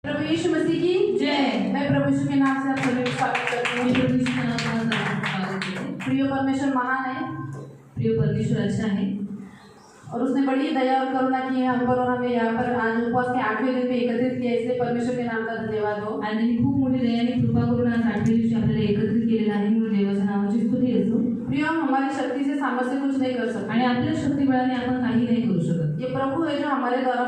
प्रभु यीशु मसीह की जय। मैं प्रभु यीशु के नाम से आप सभी को स्वागत करती हूँ। प्रभु यीशु के नाम से स्वागत करते हैं। प्रिय परमेश्वर महान है, प्रिय परमेश्वर अच्छा है और उसने बड़ी दया और करुणा की है हम पर और हमें यहाँ पर आज उपवास के 8वें दिन में एकत्रित किया, इसलिए परमेश्वर के नाम का धन्यवाद हो। आणि खूप मोठी दया आणि कृपा करून आज 8व्या दिवशी आपल्याला एकत्रित केलेलं आहे म्हणून देवाच्या नावाची स्तुती असो। प्रिय, हम हमारी शक्ति से सामर्थ्य कुछ नहीं कर सकते आणि आपल्या शक्तिबळाने आपण काही नाही करू शकत। ये प्रभु है जो हमारे द्वारा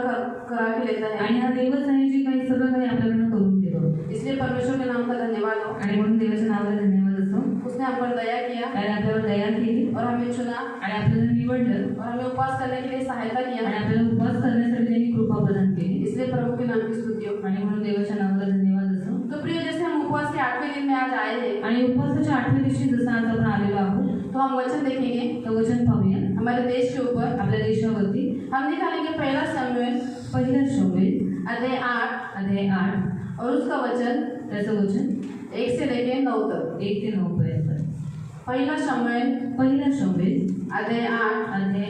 करा के लेता है आणि हा देवच आहे जे काही सगळं काही आपल्याकडून करून घेतो, इसलिए परमेश्वर के नाम का धन्यवाद हो। आणि म्हणून देवाच्या नावाला धन्यवाद असो। उसने हम पर दया किया, त्याने आपल्यावर दया केली और हमें चुना आणि आपल्याला निवडलं और हमें उपवास करने के लिए सहायता किया आणि आपल्याला उपवास करण्यासाठी त्यांनी कृपा प्रदान केली, इसलिए प्रभु के नाम की स्तुति हो। आणि म्हणून देवाच्या नावाला धन्यवाद असो। तो प्रिय, जैसे हम उपवास के 8वें दिन में आज आए हैं आणि उपवासाच्या 8व्या दिवशी जसं आज आपण आलेलो आहोत, तो हम वचन देखेंगे, तो वचन पाहूया हमारे देश के ऊपर, आपल्या देशावरती। हम निकालेंगे पहला शमूएल अध्याय 8 और उसका वचन, त्याचं वचन 1 से लेकर 9 तक, 1 ते 9 पर्यंत। पहिला शमूएल अध्याय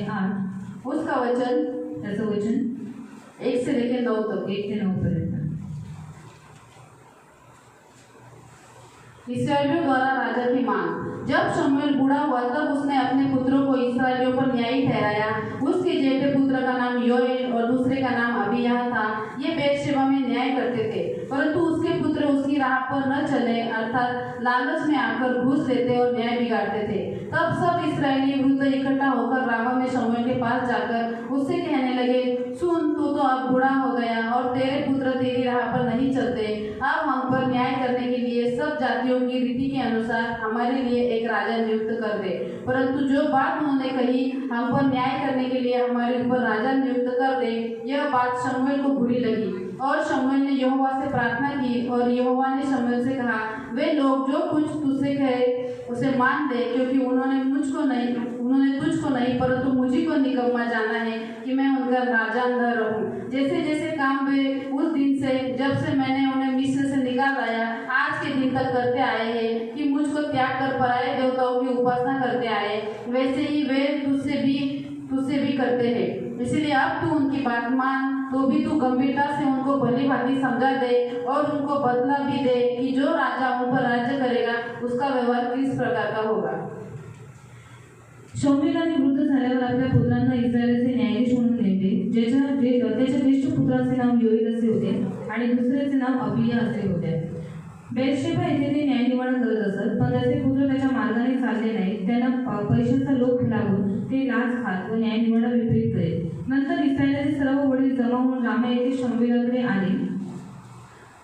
8 उसका वचन, त्याचं वचन 1 से लेकर 9 तक, 1 ते 9 पर्यंत। इस्राएलियों द्वारा राजा की मांग। जब शमूएल बूढ़ा हुआ तब उसने अपने पुत्रों को इस्राएलियों पर न्यायी ठहराया। उसके जेठे पुत्र का नाम योएल और दूसरे का नाम अबिय्याह था। ये बेर्शेबा में न्याय करते थे, परंतु उसके पुत्र उसकी राह पर न चले, अर्थात लालच में आकर घूस लेते और न्याय बिगाड़ते थे। तब सब इस्राएली वृद्ध इकट्ठा होकर रामा में शमूएल के पास जाकर उससे कहने लगे, सुन, तू तो अब बूढ़ा हो गया और तेरे पुत्र तेरी राह पर नहीं चलते। अब हम पर न्याय करने के लिए सब जातियों की रीति के अनुसार हमारे लिए एक राजा नियुक्त कर दे। परंतु जो बात उन्होंने कही, हम पर न्याय करने के लिए हमारे ऊपर राजा नियुक्त कर दे, यह बात शमूएल को बुरी लगी और शमूएल ने यहोवा से प्रार्थना की और यहोवा ने शमूएल से कहा, वे लोग जो कुछ तुझसे कहे उसे मान दे, क्योंकि उन्होंने तुझको नहीं परंतु मुझी को निकम्मा जाना है कि मैं उनका राजा न रहूं। जैसे जैसे काम वे उस दिन से, जब से मैंने उन्हें मिस्र से निकाल लाया, आज के दिन तक करते आए हैं कि मुझको त्याग कर पराये देवताओं की उपासना करते आए, वैसे ही वे तुझसे भी करते हैं। इसलिए अब तू उनकी बात मान, तो भी तू गंभीरता से उनको भली भांति समझा दे और उनको बदला भी दे कि जो राजा उन पर राज्य करेगा उसका व्यवहार किस प्रकार का होगा। शमूएलाने वृद्ध झाल्यावर आपल्या पुत्रांना इस्रायलाचे न्यायाधीश म्हणून नेमले। त्याच्या ज्येष्ठ पुत्राचे नाव योएल असे होते आणि दुसऱ्याचे नाव अबिय्याह असे होते। बेर्शेबा येथे ते न्यायनिवाडा करत असत, पण त्याचे पुत्र त्याच्या मार्गाने चालले नाही। त्यांना पैशाचा लोभ लागून ते लाच खात व न्यायनिवाडा विपरीत करीत। नंतर इस्रायलाचे सर्व वडील जमा होऊन रामा येथे शमूएलाकडे आले।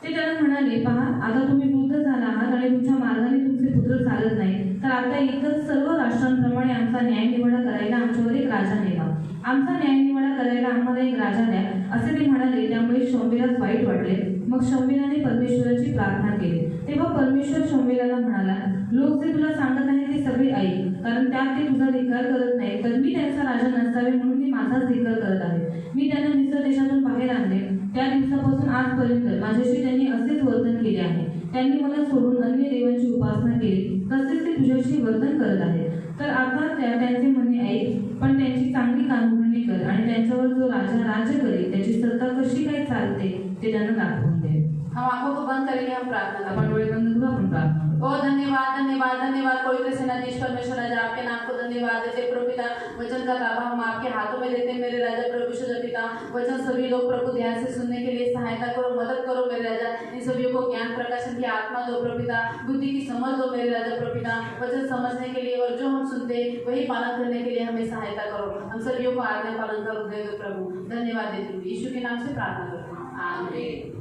ते त्यांना म्हणाले, पहा, आता तुम्ही वृद्ध झाला आहात आणि तुमच्या मार्गाने तुमचे पुत्र चालत नाही, तर आता एकच सर्व राष्ट्रांप्रमाणे आमचा न्यायनिवाडा करायला आमच्यावर एक राजा नेमा। आमचा न्यायनिवाडा करायला आम्हाला एक राजा द्या, असे ते म्हणाले। त्यामुळे शमूएलास वाईट वाटले। मग शमूएलाने परमेश्वराची प्रार्थना केली। तेव्हा परमेश्वर शमूएलाला म्हणाला, लोक जे तुला सांगत आहेत ते सगळे ऐक, कारण त्यात ते तुझा धिक्कार करत नाही, तर मी त्यांचा राजा नसावे म्हणून ते माझाच धिक्कार करत आहे। मी त्यांना मिस्र देशातून बाहेर आणले, त्या दिवसापासून आजपर्यंत माझ्याशी त्यांनी असेच वर्तन केले आहे। त्यांनी मला सोडून अन्य देवांची उपासना केली, तसेच ते तुझ्याशी वर्तन करत आहेत। तर आता त्यांचे म्हणणे ऐक, पण त्यांची चांगली कामगिरी कर आणि त्यांच्यावर जो राजा राज्य करेल त्याची सत्ता कशी काय चालते ते त्यांना दाखवून दे। हम आंखों को बंद करेंगे, हम प्रार्थना करेंगे। डोळे बंद करू, आपण प्रार्थना करू। ओ धन्यवाद धन्यवाद धन्यवाद पवित्र सेनाधीश परमेश्वर राजा, आपके नाम को धन्यवाद देते। प्रभु पिता, वचन का ताबा हम आपके हाथों में देते हैं मेरे राजा। प्रभु ईश्वर पिता, वचन सभी लोग प्रभु ध्यान से सुनने के लिए सहायता करो, मदद करो मेरे राजा। इन सभी को ज्ञान प्रकाशन की आत्मा दो प्रभु पिता, बुद्धि की समझ दो मेरे राजा। प्रभु पिता, वचन समझने के लिए और जो हम सुनते वही पालन करने के लिए हमें सहायता करो। हम सभी को आज्ञा पालन कर दे प्रभु। धन्यवाद देते हैं, यीशु के नाम से प्रार्थना करते हैं, आमीन।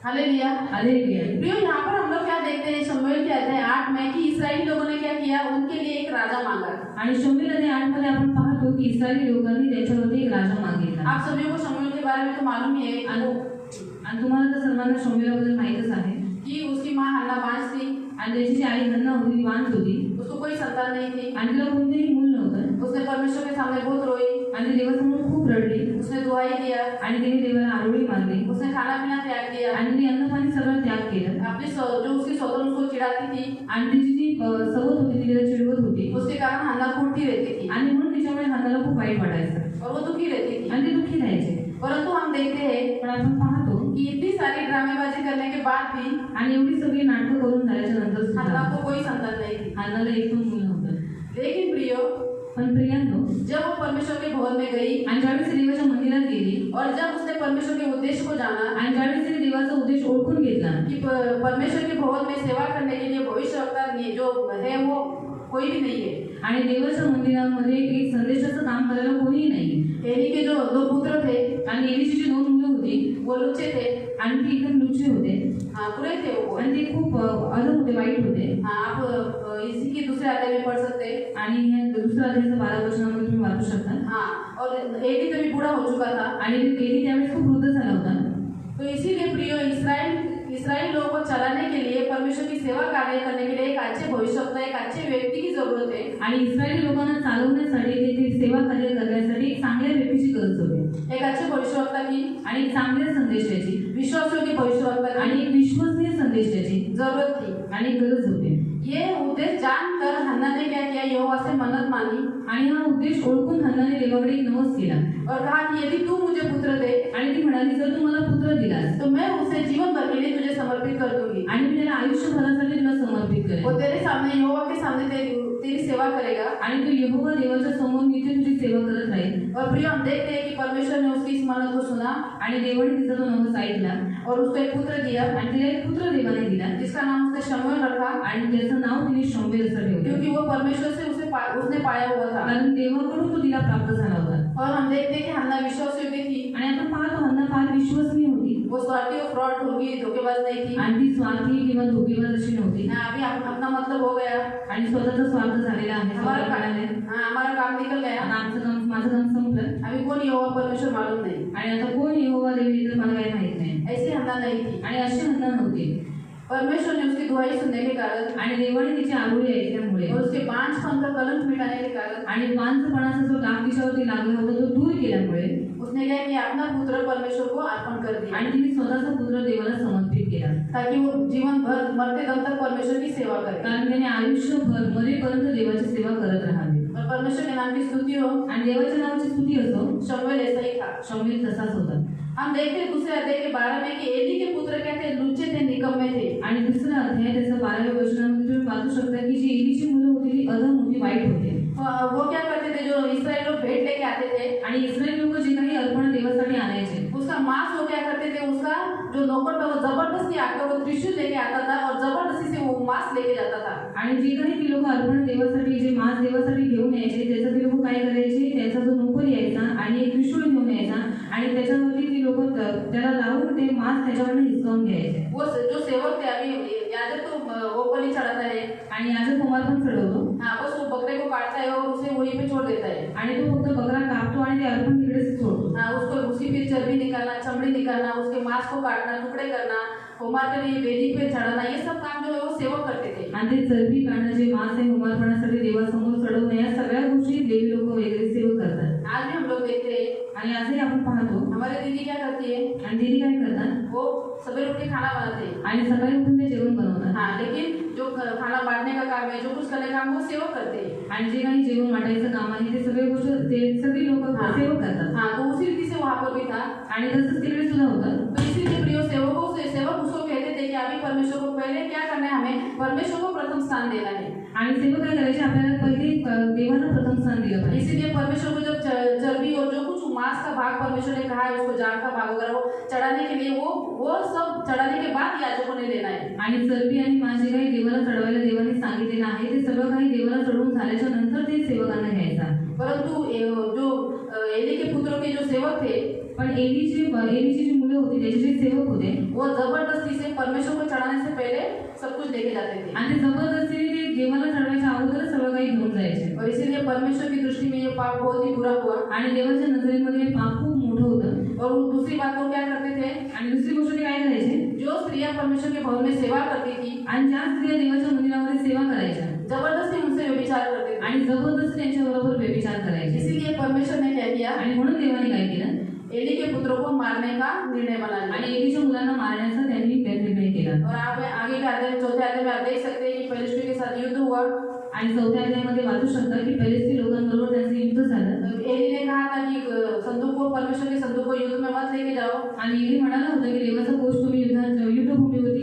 Hallelujah hallelujah. प्रियो, यहाँ पर हम लोग क्या देखते हैं शमूएल के अध्याय 8 में कि इस्राएली लोगों ने क्या किया, उनके लिए एक राजा मांगा। आणि शमूएल अध्याय 8 मध्ये आपण पाहतो की इस्राएली लोकांनी त्याच्यावरती एक राजा मागितला। आप सभी को शमूएल के बारे में तो मालूम ही है आणि तुम्हाला तर सर्वांना शमूएलाबद्दल माहितच आहे की उसकी माँ हन्ना बांझ थी आणि त्याची जी आई हन्ना होती बांझ होती। उसको कोई संतान नहीं थी आणि तिला कोणतेही मूल नव्हतं। उसने परमेश्वर के सामने बहुत रोई आणि देवासमोर खूप रडली। उसने दुहाई दिया आणि तिने देवाला आरोळी मारली। उसने खाना पीना त्याग किया आणि तिने अन्न पाणी सगळं त्याग केलं। अपनी जो उसकी सौतन उसको चिढ़ाती थी आणि तिची जी सवत होती तिला चिडवत होती, उसके कारण हन्ना फूटती रहती थी आणि म्हणून तिच्यामुळे हन्नाला खूप वाईट वाटायचं और वो दुखी रहती थी आणि ती दुखी राहायची। परंतु हम देखते हैं, पण आपण पाहतो की इतनी के बाद भी आणि एवढी सगळी नाटकं करून झाल्याच्या नंतर सुद्धा हन्ना को कोई संतान नहीं थी। हन्नाला एक पण मुलं नव्हतं। लेकिन प्रियो, पण प्रियांनो, जब वो परमेश्वर के भवन में गई आणि ज्यावेळेस ती देवाच्या मंदिरात गेली और जब उसने परमेश्वर के उद्देश्य को जाना आणि ज्यावेळेस तिने देवाचा उद्देश ओळखून घेतला कि परमेश्वर के भवन में सेवा करने के लिए भविष्यवक्ता जो है वो कोई भी नहीं है। आणि देवाच्या मंदिरामध्ये एक संदेशाचं काम करायला कोणीही नाही। एली के जो 2 पुत्र थे आणि एलीची जी 2 मुलं होती वो लुच्चे थे। आणि ती एकदम लुच्चे होते हाँ, बुरे थे वो। आणि ते खूप अधम होते, वाईट होते। हाँ, आप इसी के दूसरे अध्याय में पढ़ सकते हैं। आणि ह्या दुसऱ्या अध्यायाच्या 12 वचनामध्ये तुम्ही वाचू शकता। हाँ, और एली तभी बूढ़ा हो चुका था। आणि एली त्यावेळेस खूप वृद्ध झाला होता। तो इसीलिए प्रियो, इस्राएल लोगों को चलाने के लिए, परमेश्वर की सेवा कार्य करने के लिए एक अच्छे भविष्यवक्ता, एक अच्छे व्यक्ति की जरूरत है। आणि इस्रायली लोकांना चालवण्यासाठी ते सेवा कार्य करण्यासाठी एक चांगल्या व्यक्तीची गरज होती, एक अच्छे भविष्यवक्ता की आणि एक चांगल्या संदेशाची, विश्वासयोग्य भविष्यवक्ता की आणि एक विश्वसनीय संदेशाची जरूरत थी आणि गरज होती। ये उद्देश्य जानकर हन्ना ने क्या किया, यहोवा से मन्नत मांगी आणि हा उद्देश ओळखून हन्नाने देवाकडे एक नवस केला और कहा कि यदि तू मुझे पुत्र दे आणि ती म्हणाली, जर तू मला पुत्र दिलास तो मैं उसे जीवन भर के लिए तुझे समर्पित कर दूंगी आणि मी त्याला आयुष्यभरासाठी तुला समर्पित वो करेन तेरे सामने, यहोवा के सामने तेरी सेवा करेगा। आणि तू यहोवा देवाच्या समोर नित्य तुझी सेवा करत राहील। और प्रिय, हम देखते हैं कि परमेश्वर ने उसकी इस मन्नत को सुना आणि देवाने तिचा तो नवस ऐकला और उसको एक पुत्र दिया आणि तिला एक पुत्र देवाने दिला जिसका नाम उसने शमूएल रखा, आणि त्याचं नाव तिने शमूएल असं ठेवलं, क्योंकि वो परमेश्वर से उसने पाया हुआ था। कारण देवाकडून तो तिला प्राप्त झाला होता। और हम देखते हैं कि हन्ना विश्वासयोग्य थी, आणि आपण पाहतो हन्ना फार विश्वसनीय होती वो स्वार्थी और फ्रॉड होगी, धोखेबाज नहीं थी। आणि ती स्वार्थी किंवा धोकेबाज अशी नव्हती अभी अपना मतलब हो गया, आणि स्वतःचा स्वार्थ झालेला आहे, हमारा स्वतः काम, मिळाले। हाँ, हमारा काम निकल गया। आता आमचं काम, माझं काम संपलं अभी कौन यहोवा परमेश्वर मालूम नहीं। आणि आता कोण यहोवा देव येईल मला काही माहित नाही। ऐसी हन्ना नहीं थी। आणि अशी हन्ना नव्हती। परमेश्वर ने उसकी दुहाई सुनने के कारण आणि देवाने तिची आरोळी ऐकल्यामुळे और उसके बांझपन का कलंक मिटाने के कारण आणि बांझपणाचा जो डाग तिच्यावरती लागला होता तो दूर केल्यामुळे उसने क्या किया, अपना पुत्र परमेश्वर को अर्पण कर दिया आणि तिने स्वतःचा पुत्र देवाला समर्पित केला, ताकि वो जीवन भर मरते दम तक परमेश्वर की सेवा करे कारण त्याने आयुष्यभर मरेपर्यंत देवाची सेवा करत राहावी और परमेश्वर के नाम की स्तुति हो। आणि देवाच्या नावाची स्तुती असो। शमूएल ऐसा ही था। शमूएल तसाच होता। हम देखते हैं दूसरे अध्याय के 12 में कि एली के पुत्र क्या थे, लुच्चे थे, निकम्मे थे। आणि दुसरा अध्याय त्याचा 12व्या वचनामध्ये तुम्ही वाचू शकता की जी एलीची मुलं होती ती अधम होती, वाईट होते। वो क्या करते थे, जो इस्राएल लोग भेंट लेके आते थे आणि इस्रायल लोक जे काही अर्पण देवासाठी आणायचे उसका मांस वो क्या करते थे, उसका जो नौकर था वो जबरदस्ती आकर वो त्रिशूल लेके आता था और जबरदस्ती से वो मांस लेके जाता था। आणि जे काही ती लोक अर्पण देवासाठी, जे मांस देवासाठी घेऊन यायचे, त्याचा ते लोक काय करायचे, त्याचा जो नोकर यायचा आणि एक त्रिशूळ घेऊन यायचा आणि त्याच्यावरती ती लोक त्याला लावून ते मांस त्याच्यावरनं हिसकावून घ्यायचे। वो जो सेवक थे, अभी याजक तो वो बलि चढ़ाता है, आणि याजक कुमार पण चढवतो हाँ, बस वो बकरे को काटता है और उसे वहीं पे छोड़ देता है। आणि तो फक्त बकरा कापतो आणि ते अर्पण तिकडेच सोडतो। हाँ, उसको उसी फिर चर्बी निकालना, चमड़ी निकालना, उसके मांस को काटना, टुकड़े करना, होमार के लिए वेदी पे चढ़ाना, ये सब काम जो है वो सेवक करते थे। आणि ते चरबी काढणं, जे मांस आहे होमार्पणासाठी देवासमोर चढवणं, या सगळ्या गोष्टी लेवी लोक वगैरे सेवक करतात। आज भी हम लोग देखते हैं, आणि आजही आपण पाहतो हमारे दीदी क्या करती है, आणि दीदी काय करतात, वो सवेरे उठ के खाना बनाते हैं। आणि सकाळी उठून ते जेवण बनवतात। हाँ, लेकिन जो खाना बांटने का काम है, जो कुछ करने का काम, वो सेवक करते हैं। आणि जे काही जेवण वाटायचं काम आहे ते सगळे गोष्ट ते सगळी लोक सेवक करतात। हाँ, तो उसी रीति से वहाँ पर भी था। आणि तसंच तिकडे सुद्धा होतं। तो इसीलिए प्रिय सेवकों से सेवक उसको कहते थे कि अभी परमेश्वर को पहले क्या करना है, हमें परमेश्वर को प्रथम स्थान देना है। आणि सेवक काय करायचे, आपल्याला पहिले देवाला प्रथम स्थान दिलं पाहिजे। इसीलिए परमेश्वर को जब चर्बी और जो कुछ मांस का भाग परमेश्वर ने कहा है, उसको जान का भाग वगैरह वो चढ़ाने के लिए वो सब चढ़ाने के बाद याजकों ने लेना है। आणि चरबी आणि मांस जे काही देवाला चढवायला देवाने सांगितलेलं आहे ते सगळं काही देवाला चढवून झाल्याच्या नंतर ते सेवकांना घ्यायचा। परंतु जो एली के पुत्रों के जो सेवक थे, पण एलीची जी मुलं होती त्याचे जे सेवक होते वो जबरदस्ती से परमेश्वर को चढ़ाने से पहले सब कुछ लेके जाते थे आणि जबरदस्तीने ते देवाला चढवायच्या अगोदर सगळं काही घेऊन जायचे। और इसीलिए परमेश्वर की दृष्टी में ये पाप बहुत ही बुरा हुआ आणि देवाच्या नजरेमध्ये हे पाप खूप मोठं होतं। और दूसरी बात वो क्या करते थे, आणि दुसरी गोष्ट ते काय करायचे, जो स्त्रियां परमेश्वर के भवन में सेवा करती थी आणि ज्या स्त्रिया देवाच्या मंदिरामध्ये सेवा करायच्या जबरदस्ती उनसे व्यभिचार करते थे आणि जबरदस्ती त्यांच्याबरोबर व्यभिचार करायचे। इसीलिए परमेश्वर ने क्या किया, आणि म्हणून देवाने काय केलं, एली के पुत्रों को मारने का निर्णय बना लिया। आणि एलीच्या मुलांना मारण्याचा त्यांनी निर्णय केला। और आप आगे के अध्याय, चौथे अध्याय में आप देख सकते हैं कि फिलिस्ती के साथ युद्ध हुआ आणि चौथ्या अध्यायामध्ये वाचू शकता की फिलिस्ती लोकांबरोबर त्यांचं युद्ध झालं। एली ने कहा था कि संदूक को, परमेश्वर के संदूक को युद्ध में मत लेके जाओ। आणि एली म्हणाला होता की देवाचा कोष तुम्ही युद्धभूमीवरती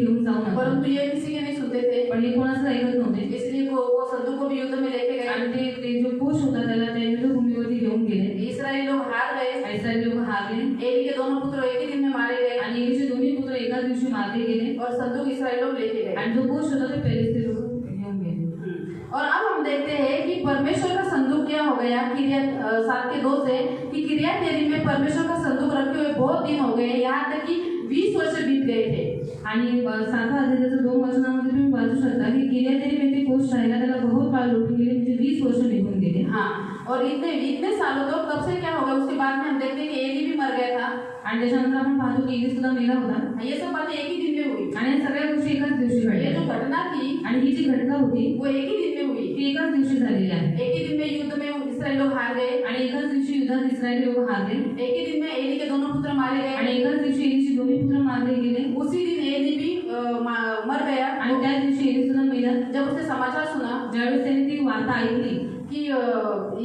दिवशी मारले गेले और संदूक इसराइल लोग लेके गए। आणि जो कोष होता ते पेलिस्ती लोक घेऊन गेले. और अब हम देखते हैं कि परमेश्वर का संदूक क्या हो गया किरियत 7:2 से कि किरियत यरीम में परमेश्वर का संदूक रखे हुए बहुत दिन हो गए, यहाँ तक कि 20 वर्ष बीत गए थे. आणि 7व्या अध्यायाच्या 2 वचनामध्ये तुम्ही वाचू शकता की किरियत यरीम येथे कोष राहिला त्याला बहुत काळ लोटून गेले, म्हणजे 20 वर्ष निघून गेले. हाँ, और इतने सालों तक तब से क्या होगा उसके बाद में हम देखते हैं कि एली भी मर गया था. आणि त्याच्यानंतर आपण पाहतो की एली सुद्धा मेला होता. ये सब बातें एक ही दिन में हुई. आणि या सगळ्या गोष्टी एकाच दिवशी ये घडल्या. जो घटना थी आणि ही जी घटना होती वो एक ही दिन में हुई. ती एकाच दिवशी झालेली आहे. एक ही दिन में युद्ध में इसराइल लोग हार गए. आणि एकाच दिवशी युद्धात इस्रायली लोक हारले. एक ही दिन में एली के दोनों पुत्र मारे गए. आणि एकाच दिवशी एलीचे दोन्ही पुत्र मारले गेले. उसी दिन एली भी मर गया. आणि त्याच दिवशी एली सुद्धा मेला. जब उसने समाचार सुना ज्यावेळेस त्याने ती वार्ता ऐकली कि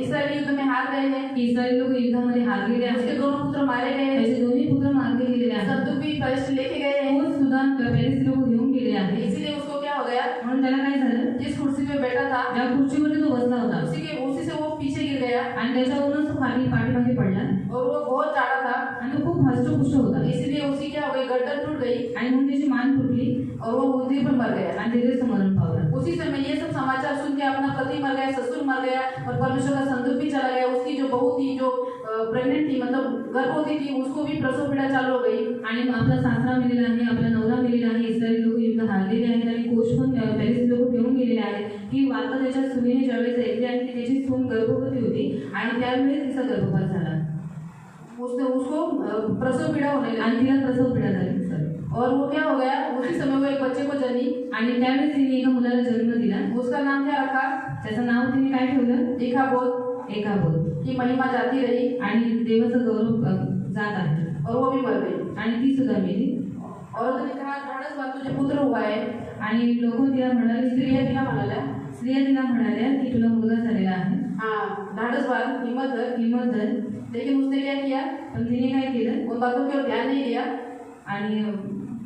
इसराइली युद्ध में हार गए हैं, की इस्रायली लोक युद्धामध्ये हारलेले उसके आहेत, दोनों पुत्र मारे गए हैं, त्याचे दोन्ही पुत्र मारले गेलेले आहेत, संदूक भी फरिश्ते लेके गए हैं. कोष सुद्धा पेलिस्ती लोक घेऊन गेले आहेत. इसीलिए उसको क्या हो गया, म्हणून त्याला काय झालं, जिस कुर्सी पे बैठा था ज्या खुर्चीवरती तो बसला होता उसी से वो पीछे गिर गया आणि त्याच्यावरूनच तो पाठीमागे पडला और वो बहुत जाड़ा था. आणि तो खूप हष्टपुष्ट होता. इसीलिए उसकी क्या हो गई, गर्दन टूट गई आणि म्हणून त्याची मान फुटली और वो उसी पर मर गया. आणि तिथेच मरण पावला. उसी समय ये सब समाचार सुन के अपना पति मर गया, ससुर मर गया और परमेश्वर का संदूक भी चला गया. उसकी जो बहू थी जो प्रेग्नेंट थी मतलब गर्भवती थी, उसको भी प्रसव पीड़ा चालू हो गई. आणि आपला सासरा मेलेला आहे, आपला नवरा मेलेला आहे, इस्रायली लोक युद्ध हारलेले आहेत आणि कोष पण पेलिस्ती लोक घेऊन गेलेले आहेत. ही वार्ता त्याच्या सुनेने ज्यावेळेस ऐकली आणि त्याची सून गर्भवती होती आणि त्यावेळेस तिचा गर्भपात झाला. उसको प्रसव पीड़ा होने आणि लगी तिला प्रसव पीडा झाली. और वो क्या हो गया, उसी समय वो एक बच्चे को जनी. आणि त्यावेळेस तिने एका मुलाला जन्म दिला. उसका नाम क्या रखा, त्याचं नाव तिने काय ठेवलं, इकाबोध. एकाबोध. की महिमा जाती रही आणि देवाचा गौरव जात आहे. और वो भी मर गई. आणि ती सुद्धा मेली. औरतने कहा धाडस बात तुझे पुत्र हुआ है. आणि लोक तिला म्हणाले, स्त्रिया तिला म्हणाल्या, स्त्रिया तिला म्हणाल्या की तुला मुलगा झालेला आहे, हाँ धाडस बात, हिम्मत धर. हिम्मत धर. लेकिन उसने क्या किया, पण तिने काय केलं, उन बातों की ओर ध्यान नहीं दिया, आणि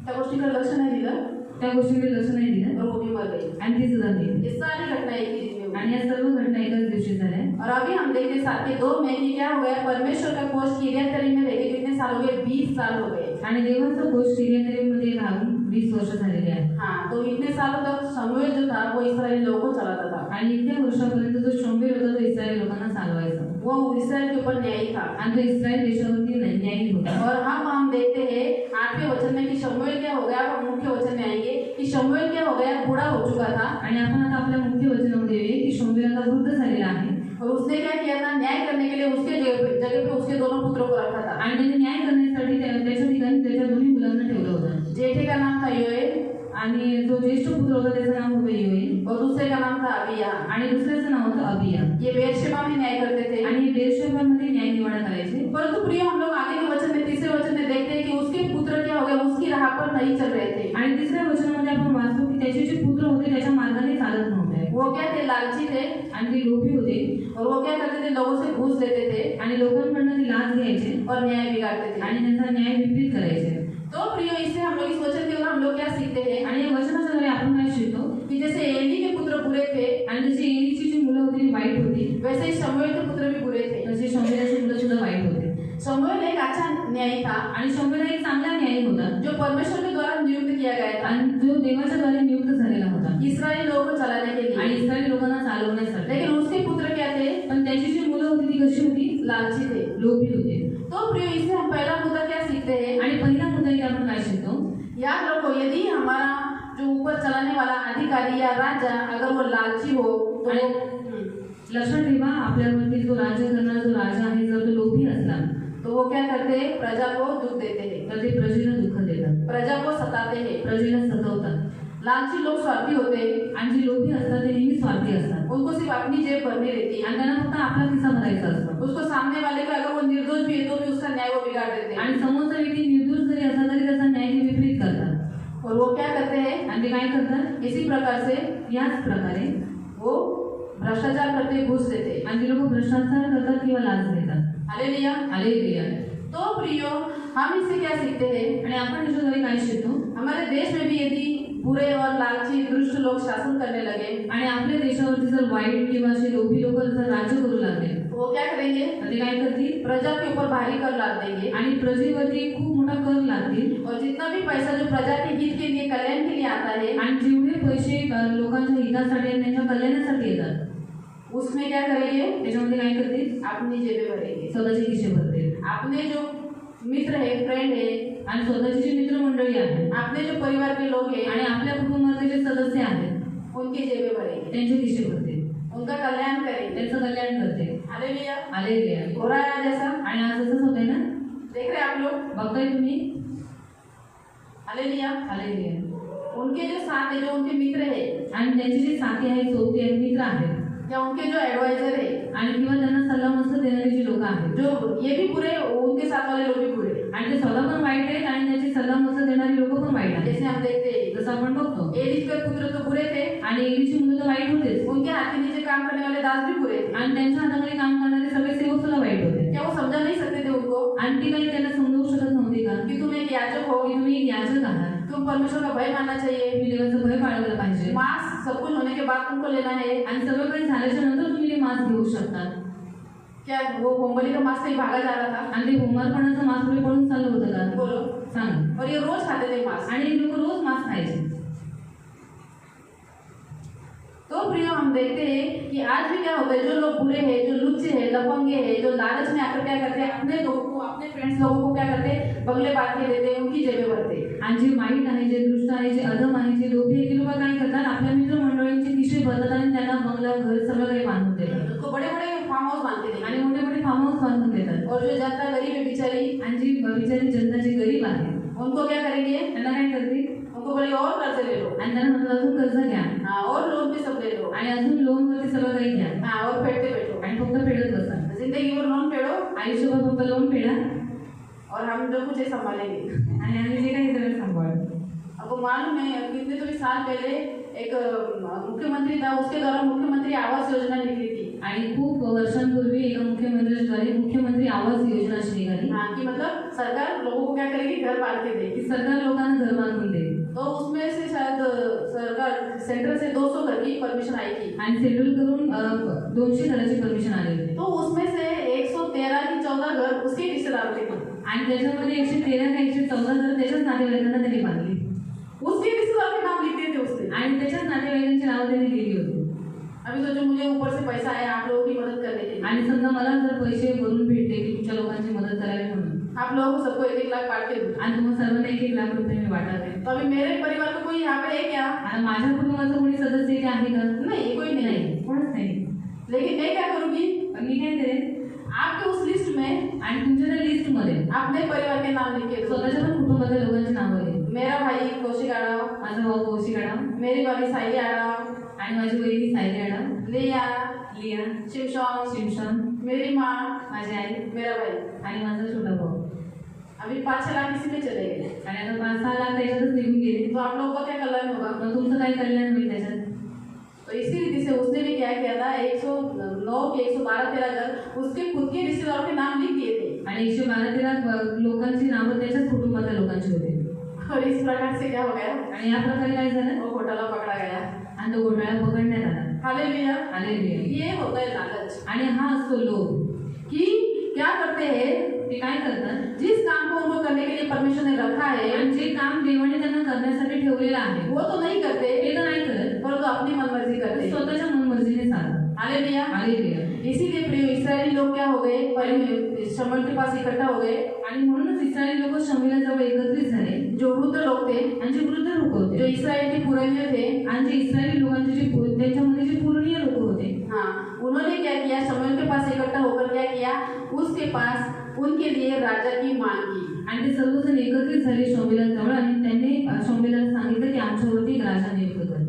त्या गोष्टीकडे लक्ष नाही दिलं त्या गोष्टीकडे लक्ष नाही दिलं और वो भी मर गई. आणि ती सुद्धा मेली. ये सारी घटना एक ही दिन में हुई. आणि या सर्व घटना एकाच दिवशी झाल्या. और अभी हम देखते 7:2 में कि क्या हो गया, परमेश्वर का कोष किरियत यरीम में रह के कितने साल हो गए, 20 साल हो गए. आणि देवाचा कोष किरियतयरीममध्ये राहून 20 वर्ष झालेले आहेत. हाँ, तो इतने सालों तक शमूएल जो था वो इस्राएली लोगों को चलाता था. आणि इतक्या वर्षापर्यंत जो शमूएल होता तो इस्रायल लोकांना चालवायचा वो इस्राएल के ऊपर न्यायी था. आणि तो इस्रायल देशावरती न्यायी होता. और हम देखते हैं 8वें वचन में कि शमूएल क्या हो गया. अब हम मुख्य वचन में आएंगे कि शमूएल क्या हो गया, बूढ़ा हो चुका था. आणि आपण आता आपल्या मुख्य वचनामध्ये येऊया की शमूएल आता वृद्ध झालेला आहे. और उसने क्या किया था, न्याय करने के लिए उसके जगह पे उसके दोनों पुत्रों को रखा था. आणि त्याने न्याय करण्यासाठी त्याच्या ठिकाणी त्याच्या दोन्ही मुलांना ठेवलं होतं. जेठे का नाम था योएल आणि जो ज्येष्ठ पुत्र होता त्याचं नाव होतं योएल और दूसरे का नाम था अबिया. आणि दुसऱ्याचं नाव होतं अबिया. ये बेर्शेबा में न्याय करते थे. आणि बेर्शेबामध्ये न्याय निवाडा करायचे. परंतु प्रिय हम लोग आगे के वचन में, तीसरे वचन में देखते हैं कि उसके पुत्र क्या हो गए, उसकी राह पर नहीं चल रहे थे. आणि तिसऱ्या वचनामध्ये आपण वाचतो की त्याचे जे पुत्र होते त्याच्या मार्गाने चालत नव्हते. वो क्या थे, लालची थे. आणि ते लोभी होते. और वो क्या करते थे, लोगों से घूस लेते थे आणि लोकांकडनं ती लाच घ्यायचे और न्याय बिगाड़ते थे. आणि त्यांचा न्याय विपरीत करायचे. तो प्रिय इससे हम लोग इस वचन के हम लोग क्या सीखते हैं, आणि या वचनाच्या द्वारे आपण काय शिकतो कि जैसे एली के पुत्र बुरे थे आणि जशी एलीची जी मुलं होती ती वाईट होती, वैसे ही शमूएल के पुत्र भी बुरे थे. तसे शमूएलाची मुलं सुद्धा वाईट होते. शमूएल एक अच्छा न्यायी था आणि शमूएल एक चांगला न्यायी होता जो परमेश्वर के द्वारा नियुक्त किया गया था आणि जो देवाच्या द्वारे नियुक्त झालेला होता इस्राएली लोगों को चलाने के आणि लिए. इस्रायली लोकांना चालवण्यासाठी. लेकिन उसके पुत्र क्या थे, पण त्याची जी मुलं होती ती कशी होती, लालची थे. लोभी होते. तो प्रिय इससे हम पहला मुद्दा क्या सीखते हैं, आणि पहिला मुद्दा इथे आपण काय शिकतो, याद रखो यदि हमारा जो ऊपर चलाने वाला अधिकारी या राजा अगर वो लालची हो तो लक्षात ठेवा आपल्यावरती जो राज्य करणारा जो राजा आहे जर तो लोभी असला तो वो क्या करते हैं, प्रजा को दुख देते हैं, तर ते प्रजेला दुःख देतात, प्रजा को सताते हैं. प्रजेला सतवतात. लालची लोग स्वार्थी होते हैं. आणि जी लोभी असतात ते नेहमी स्वार्थी असतात. उनको सिर्फ अपनी जेब भरनी रहती है. आणि त्यांना फक्त आपला खिस्सा भरायचा असतो. उसको सामने वाले का अगर वो निर्दोष भी है तो भी उसका न्याय वो बिगाड़ देते हैं. आणि समोरचा व्यक्ती निर्दोष जरी असला तरी त्याचा न्याय ते विपरीत करतात. और वो क्या करते हैं, आणि ते काय करतात, इसी प्रकार से याच प्रकारे वो भ्रष्टाचार करते, घूस देते. आणि ते लोक भ्रष्टाचार करतात किंवा लाच देतात. हालेलुया. हालेलुया. तो प्रियो हम इससे क्या सीखते हैं, आणि आपण याच्याद्वारे काय शिकतो, हमारे देश में भी यदि बुरे और लालची दुष्ट लोग शासन करने लगे आणि आपल्या देशावरती जर वाईट किंवा असे लोभी लोक जर राज्य करू लागले तो वो क्या करेंगे? तर ते काय करतील प्रजा के ऊपर भारी कर लाद देंगे आणि प्रजेवरती खूप मोठा कर लागतील और जितना भी पैसा जो प्रजा के हित के लिए कल्याण के लिए आता है आणि जेवढे पैसे लोकांच्या हितासाठी आणि त्यांच्या कल्याणासाठी येतात उसमें क्या करेंगे? त्याच्यामध्ये काय करतील अपनी जेबें भरेंगे। स्वतःचे खिसे भरतील अपने जो मित्र है, फ्रेंड है, आणि स्वतःची जी मित्रमंडळी आहेत अपने जो परिवार के लोग हैं आणि आपल्या कुटुंबाचे जे सदस्य आहेत उनकी जेबें भरेंगे, त्यांचे खिसे भरतील उनका कल्याण करेंगे। त्यांचं कल्याण करते हालेलुया। आलेले हो रहा है आज ऐसा? आणि आज असंच होतंय ना देख रहे हैं आप लोग? बघताय तुम्ही हालेलुया। आलेले उनके जो साथ है, जो उनके मित्र है आणि त्यांचे जे साथी आहेत सोबती आहेत मित्र आहेत या उनके जो एडवाइजर है, आणि किंवा त्यांना सल्ला मस्त देणारे जे लोक आहेत जो ये भी बुरे, उनके साथ वाले लोग भी बुरे। आणि ते स्वतः पण वाईट आहेत आणि त्याची सल्ला मस्त देणारी लोक पण वाईट आहेत जैसे हम देखते हैं जसं आपण बघतो एलिश के पुत्र तो बुरे थे, आणि एलीची मुलं तर वाईट होतेच उनके हाथ के नीचे काम करने वाले दास भी बुरे थे। आणि त्यांच्या हाताखाली काम करणारे सगळे सेवक सुद्धा वाईट होते क्या वो समझा नहीं सकते थे उनको आणि ती काही त्यांना समजवू शकत नव्हती का कि तुम एक याजक हो, की तुम्ही एक याजक आहात तुम परमेश्वर का भय मानना चाहिए, तुम्ही देवाचं भय बाळगलं पाहिजे मांस सब कुछ होने के बाद तुमको लेना है। आणि सगळं काही झाल्याच्या नंतर तुम्ही ते मांस घेऊ शकतात क्या वो होमबली का मांस कहीं भागा जा रहा था? आणि ते होमारपणाचं मांस पुढे पळून चाललं होतं का बोलो। सांग और ये रोज खाते थे मांस। आणि लोक रोज मांस खायचे तो प्रियो हम देखते हैं कि आज भी क्या होता है, जो लोग बुरे हैं, जो लुच्चे हैं, लफंगे हैं, जो लालच में आकर क्या करते हैं, अपने लोगों को, अपने फ्रेंड्स लोगों को क्या करते हैं, बंगले बांध के देते हैं, उनकी जेबें भरते हैं। आणि जे वाईट आहे जे दुष्ट आहे जे अधम आहे जे लोभी आहे ते लोक काय करतात आपल्या मित्रमंडळींचे खिसे भरतात आणि त्यांना बंगला घर सगळं काही बांधून देतात उनको बड़े बड़े फार्म हाउस बांधते थे। आणि मोठे मोठे फार्म हाऊस बांधून देतात और जो जनता गरीब है बेचारी, आणि जी बिचारी जनता जी गरीब आहे उनको क्या करेंगे, त्यांना काय करते उनको बोले और कर्ज ले लो, आणि त्यांना म्हणतात अजून कर्ज घ्या हाँ और लोन भी सब ले लो, आणि अजून लोन वरती सगळं काही घ्या हाँ और फेंटते बैठो, आणि फक्त फेडत बसा जिंदगी भर लोन फेडो आयुष्यभर फक्त लोन फेडा और हम जो कुछ है संभालेंगे। आणि आम्ही जे काही सगळं सांभाळू आपको मालूम है कितने तो भी साल पहले एक मुख्यमंत्री था, उसके द्वारा मुख्यमंत्री आवास योजना निकली थी। आणि खूप वर्षांपूर्वी एका मुख्यमंत्र्याद्वारे मुख्यमंत्री आवास योजना अशी निघाली हाँ कि मतलब सरकार लोगों को क्या करेगी, घर बांध के देगी। की सरकार लोकांना घर बांधून देईल तो उसमें से शायद सरकार सेंटर से 200 घर की परमिशन आई थी। आणि सेंट्रल करून 200 घराची परमिशन आली होती तो उसमें से 113 की 14 घर उसके रिश्तेदार थे आणि त्याच्यामध्ये 113 का 114 घर त्याच्याच नातेवाईकांना त्यांनी बांधली उसके रिश्तेदार के नाम लिखते थे उसने। आणि त्याच्याच नातेवाईकांची नावं त्यांनी दिली होती अभी तो जो मुझे ऊपर से पैसा आया आप लोगों की मदद करने के लिए, आणि समजा मला जर पैसे भरून भेटले की तुमच्या लोकांची मदत करावी म्हणून आप लोगों को सबको 1-1 लाख बांट के दूं। आणि तुम्हाला सर्वांना 1-1 लाख रुपये मी वाटत आहे तो अभी मेरे परिवार का कोई यहाँ पे है क्या? आणि माझ्या कुटुंबाचं कोणी सदस्य इथे आहे का नहीं, कोई नहीं। नाही कोणच नाही लेकिन मैं क्या करूँगी, पण मी काय करेन आपके उस लिस्ट में आणि तुमच्या त्या लिस्ट मध्ये अपने परिवार के नाम लिख के दूं। स्वतःच्या पण कुटुंबातल्या लोकांची नावं आहे मेरा भाई कौशिक आड़ाव, माझा भाऊ कौशिक आडाम मेरी भाभी साइली आड़ाव, आणि माझी बहिणी सायली आडाम लिया, लिया शिमशॉन, शिमशॉन मेरी माँ, माझी आई मेरा भाई। आणि माझा छोटा भाऊ अभी 5-6 लाख इसी में चले गए। आणि आता 5-6 लाख त्याच्यातच निघून गेले तो आप लोगों का क्या कल्याण होगा? मग तुमचं काय कल्याण होईल त्याच्यात तो इसी रीति से उसने भी क्या किया था, 109 के 112-13 घर उसके खुद के रिश्तेदारों के नाम लिख दिए थे। आणि 112-13 लोकांची नावं त्याच्याच कुटुंबातल्या लोकांची होते और इस प्रकार से क्या हो गया, आणि या प्रकारे काय झालं वो घोटाला पकड़ा गया। आणि तो घोटाळा पकडण्यात आला हालेलुया। हालेलुया ये होता है लालच आणि हा असतो लोभ कि क्या करते हैं, ते काय करतात जिस काम को उनको करने के लिए परमेश्वर ने रखा है आणि जे काम देवाने त्यांना करण्यासाठी ठेवलेलं आहे वो तो नहीं करते, ते तर नाही करत परंतु अपनी मनमर्जी करते हैं। स्वतःच्या मनमर्जीने चालतात हालेलुया। हालेलुया इसीलिए प्रिय इस्राएली लोग क्या हो गए, शमूएल के पास इकट्ठा हो गए। आणि म्हणूनच इस्रायली लोक शमूएलाजवळ एकत्रित झाले जो वृद्ध लोग थे, आणि जे वृद्ध लोक जो होते इस्राएल के पुरनिये थे, आणि जे इस्रायली लोकांचे जे त्यांच्यामध्ये जे पूर्णीय लोक होते हाँ उन्होंने क्या किया, शमूएल के पास इकट्ठा होकर क्या किया, उसके पास उनके लिए राजा की मांग की। आणि ते सर्वजण एकत्रित झाले शमूएलाजवळ आणि त्यांनी शमूएलाला सांगितलं की आमच्यावरती एक राजा नियुक्त कर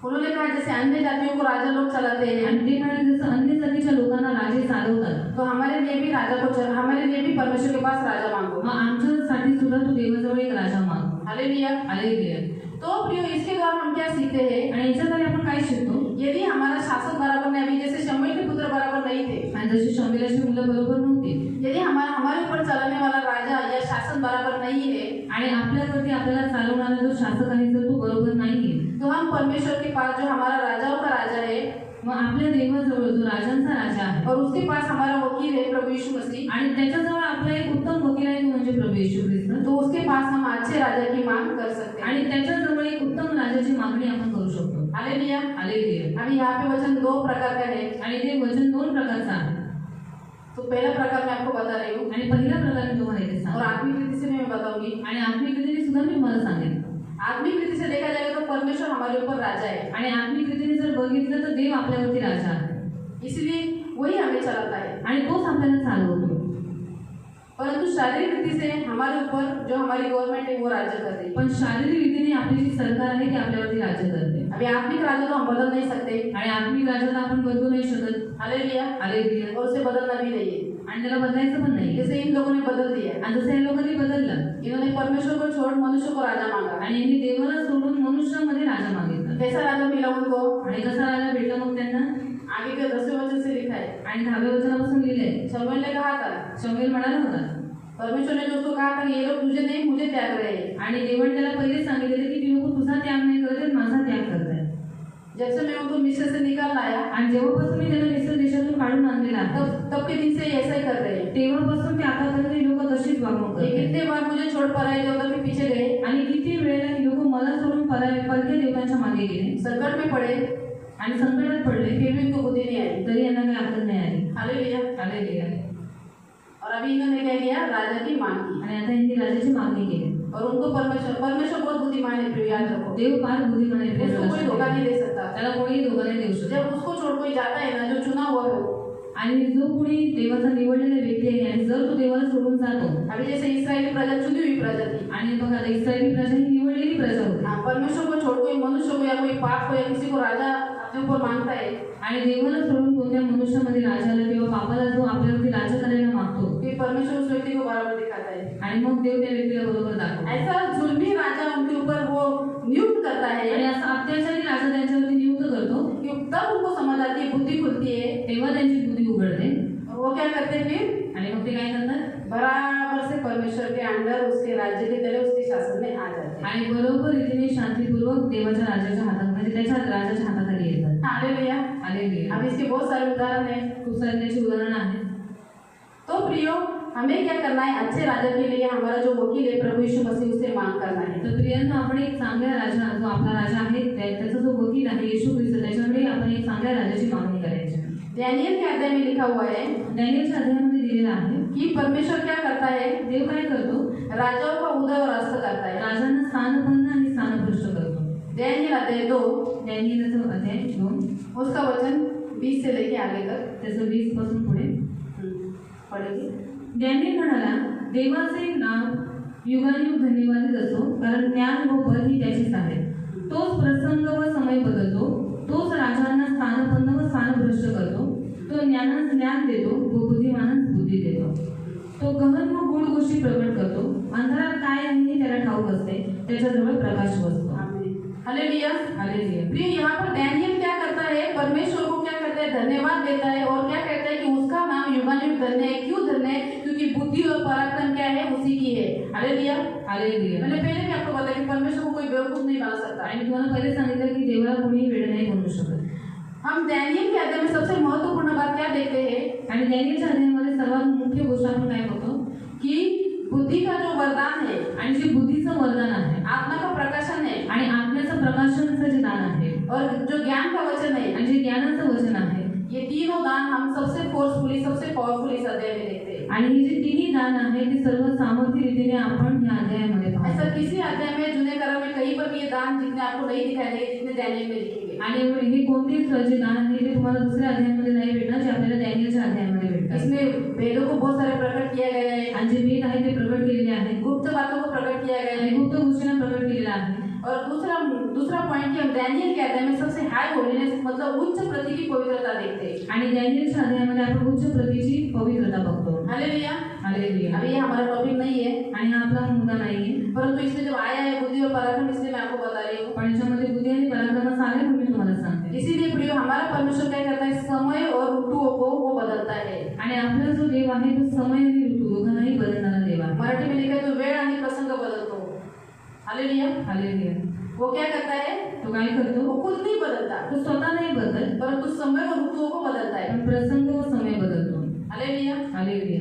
उन्होंने कहा जैसे अन्य जातियों को राजा लोग चलाते हैं, आणि ते म्हणाले जसं अन्य जातीच्या लोकांना राजे चालवतात तो हमारे लिए भी हमारे लिए भी परमेश्वर के पास राजा मांगो। मग आमच्यासाठी सुद्धा तू देवाजवळ एक राजा माग हालेलुया। हालेलुया तो प्रियो इसके द्वारा हम क्या सीखते हैं? आणि याच्याद्वारे आपण काय शिकतो? यदि हमारा शासक बराबर नहीं, अभी जैसे शमूएल के पुत्र बराबर नहीं थे, आणि जशी शमूएलाची मुलं बरोबर नव्हती यदि हमारे ऊपर चलने वाला राजा या शासन बराबर नहीं है, आणि आपल्यावरती आपल्याला चालवणारा जो शासक आहे जर तो बरोबर नाहीये, तो हम परमेश्वर के पास जो हमारा राजाओं का राजा है मग आपल्या देवाजवळ जो राजांचा राजा आहे और उसके पास हमारा वकील है प्रभु यीशु मसीह, आणि त्याच्याजवळ आपला एक उत्तम वकील आहे तो म्हणजे प्रभू येशू ख्रिस्त, तो उसके पास हम अच्छे राजा की मांग कर सकते हैं। आणि त्याच्याजवळ एक उत्तम राजाची मागणी आपण करू शकतो। हालेलुया। हालेलुया। अभी यहाँ पे वचन 2 प्रकार का है, आणि ते वचन 2 प्रकारचं आहे। तो पहला प्रकार मैं आपको बता रही हूँ आणि पहिला प्रकार मी तुम्हाला इथे और सांगतो आत्मिक रीति से मैं बताऊंगी। आणि आत्मिक रीतीने सुद्धा मी तुम्हाला सांगेन। आत्मिक रीति से देखा जाएगा तो परमेश्वर हमारे ऊपर राजा है, आणि आत्मिक रीतीने जर बघितलं तर देव आपल्यावरती राजा आहे इसलिए वही हमें चलाता है। आणि तोच आपल्याला चालवतो। परंतु शारीरिक रीति से हमारे ऊपर जो हमारी गवर्नमेंट है वो राज्य कर रही है। पण शारीरिक रीतीने आपली जी सरकार आहे ती आपल्यावरती राज्य करते। अभी आत्मिक राजा तो हम बदल नहीं सकते, आणि आत्मिक राजाला आपण बदलू नाही शकत। हालेलुया। हालेलुया। और उसे बदलना भी नहीं है, आणि त्याला बदलायचं पण नाही। जैसे इन लोगों ने बदल दिया, आणि जसं या लोकांनी बदललं, इन्होंने परमेश्वर को छोड़ मनुष्य को राजा मांगा, आणि यांनी देवाला सोडून मनुष्यामध्ये राजा मागितला। कैसा राजा मिला उनको? आणि कसा राजा भेटला मग त्यांना? आगे के 10वें वचन से लिखा है। आणि 10व्या वचनापासून लिहिलंय, शमूएल ने कहा था, शमूएल म्हणाला होता, परमेश्वर ने जो उसको कहा था कि ये लोग तुझे नहीं मुझे त्याग रहे हैं। आणि देवाने त्याला पहिलेच सांगितलेलं की ती लोक तुझा त्याग नाही करत आहेत, माझा त्याग करतायत। जब से मैं उनको मिस्र से निकाल लाया आणि जेव्हापासून मी त्यांना मिस्र देशातून काढून आणलेला आहे तब के दिन से ये ऐसा ही कर रहे हैं। तेव्हापासून ते आतापर्यंत ही लोक तशीच वागणूक ये करतात। कितने बार मुझे छोड़ पराये देवता के पीछे गए, आणि किती वेळेला ही लोक मला सोडून परक्या देवतांच्या मागे गेले संकट में पड़े, आणि संकटात पडले, फिर भी इनको बुद्धि नहीं आई। तरी यांना काही अक्कल नाही आली। हालेलुया। हालेलुया। और अभी इन्होंने क्या किया? राजा की मांग की आणि आता यांनी राजाची मागणी केली और उनको परमेश्वर बहुत बुद्धिमान है, प्रिय याद रखो। देव फार बुद्धिमान आहे, उसको कोई धोखा नहीं दे सकता। त्याला कोणी धोका नाही देऊ शकत। जब उसको छोड़ कोई जाता है ना, जो चुना हुआ हो, आणि जो कोणी देवाचा निवडलेला व्यक्ती आहे आणि जर तो देवाला सोडून जातो, अभी जैसे इस्राएली प्रजा चुनी हुई प्रजा थी, आणि बघा आता इस्रायली प्रजा ही निवडलेली प्रजा होती, हाँ, परमेश्वर को छोड़ कोई मनुष्य को या कोई पाप को या किसी को राजा अपने ऊपर मांगता है, आणि देवाला सोडून कोणत्या मनुष्यामध्ये राजाला किंवा पापाला जो आपल्यावरती राज्य करायला मागतो, फिर परमेश्वर उस व्यक्ति को बराबर दिखाता है। आणि मग देव त्या व्यक्तीला बरोबर दाखवतो। ऐसा जुल्मी राजा उनके ऊपर वो नियुक्त करता आणि है असा अत्याचारी राजा त्यांच्यावरती नियुक्त करतो, कि तब उनको समझ आती है, बुद्धि खुलती है, तेव्हा त्यांची बुद्धी उघडते, और वो क्या करते हैं फिर? आणि मग ते काय करतात? बराबर से परमेश्वर के अंडर उसके राज्य के तले उसके शासन में आ जाते हैं। आणि बरोबर रीतीने शांतीपूर्वक देवाच्या राजाच्या हातात म्हणजे त्याच्या राजाच्या हाताखाली येतात। हालेलुया। हालेलुया। अब इसके बहुत सारे उदाहरण हैं। खूप सारे त्याची उदाहरणं आहेत। तो प्रियो, हमें क्या करना है? अच्छे राजा के लिए हमारा जो वकील है प्रभु यीशु मसीह, उससे मांग करना है। तर प्रियांनो, आपण एक चांगल्या राजा जो आपला राजा आहे त्याचा जो वकील आहे येशू ख्रिस्त, त्याच्याकडे आपण एक चांगल्या राजाची मागणी करायची। दानिएल के अध्याय में लिखा हुआ है दानिएलच्या अध्यायामध्ये दिलेला आहे कि परमेश्वर क्या करता है? देव काय करतो? राजाओं का उदय और अस्त करता है। राजांना स्थानपन्न आणि स्थानभ्रष्ट करतो। दानिएल अध्याय 2 दानिएलचं अध्याय 2 उसका वचन 20 से लेके आगे तक त्याचं 20 पासून पुढे पढ़ेंगे। दानिएल म्हणाला, देवाचे नाव युगानुयुग धन्यवादित असो, कारण ज्ञान व बल ही त्याचीच आहे। तोच प्रसंग व समय बदलतो, तोच राजांना स्थानपन्न व स्थानभ्रष्ट करतो, तो ज्ञानास ज्ञान देतो व बुद्धिमानास बुद्धी देतो, तो गहन व गूढ गोष्टी प्रकट करतो, अंधारात काय आहे हे त्याला ठाऊक असते, त्याच्याजवळ प्रकाश बसतो। हालेलुया। हालेलुया। प्रिय, यहाँ पर दानिएल क्या करता है? परमेश्वर को क्या करता है? धन्यवाद देता है और क्या कहता है कि उसका नाम युगानुयुग धन्य है। क्यों धन्य है? क्योंकि बुद्धि और पराक्रम क्या है? उसी की है। हालेलुया। हालेलुया। मैंने पहले भी आपको बताया कि परमेश्वर को कोई बेवकूफ नहीं बना सकता। आणि तुम्हाला पहिले सांगितलं की देवाला कोणी वेळ नाही बनवू शकत। हम दानिएल के अध्याय में सबसे महत्वपूर्ण बात क्या देखते हैं? आणि दानिएलच्या अध्यायामध्ये सर्वात मुख्य गोष्ट आपण काय बघतो कि बुद्धि का जो वरदान है, आणि जे बुद्धीचं वरदान आहे, आत्मा का प्रकाशन है आणि आत्म्याचं प्रकाशनाचं जे दान आहे, और जो ज्ञान का वचन है, आणि जे ज्ञानाचं वचन आहे, ये तीनों दान हम सबसे फोर्सफुली सबसे पावरफुली इस अध्याय में देखते हैं। आणि हे जे तिन्ही दान आहे ते सर्व सामर्थ्य रीतीने आपण या अध्यायामध्ये पाहतो। ऐसा किसी अध्याय में जूने करार में कहीं पर भी ये दान जितने आपको नहीं दिखाई देंगे जितने दानिएल में दिखेंगे। आणि हे कोणतेच जे दान आहे ते तुम्हाला दुसऱ्या अध्यायामध्ये नाही भेटणार, जे आपल्याला दानिएलच्या अध्यायामध्ये भेटतात। इसमें वेदों को बहुत सारे प्रकट किया गया है, आणि जे वेद आहे ते प्रकट केलेले आहेत, गुप्त बातों को प्रकट किया गया आणि है। गुप्त गोष्टींना प्रकट केलेला आहे। और दूसरा पॉइंट कि हम दानिएल के अध्याय में सबसे हाई होलीनेस मतलब उच्च प्रति की पवित्रता देखते हैं। आणि दानिएलच्या अध्यायामध्ये आपण उच्च प्रतीची पवित्रता बघतो। हालेलुया। हालेलुया। अभी ये हमारा टॉपिक नहीं है, आणि हा आपला मुद्दा नाहीये, परंतु इसमें जब आया है बुद्धि और पराक्रम, इसलिए मैं आपको बता रही हालेलुया। हालेलुया। वो क्या करता है? तो काय करतो? वो खुद नहीं बदलता, तो स्वतः नाही बदलत, परंतु समय और ऋतुओं को बदलता है। पण प्रसंग व समय बदलतो। हालेलुया। हालेलुया।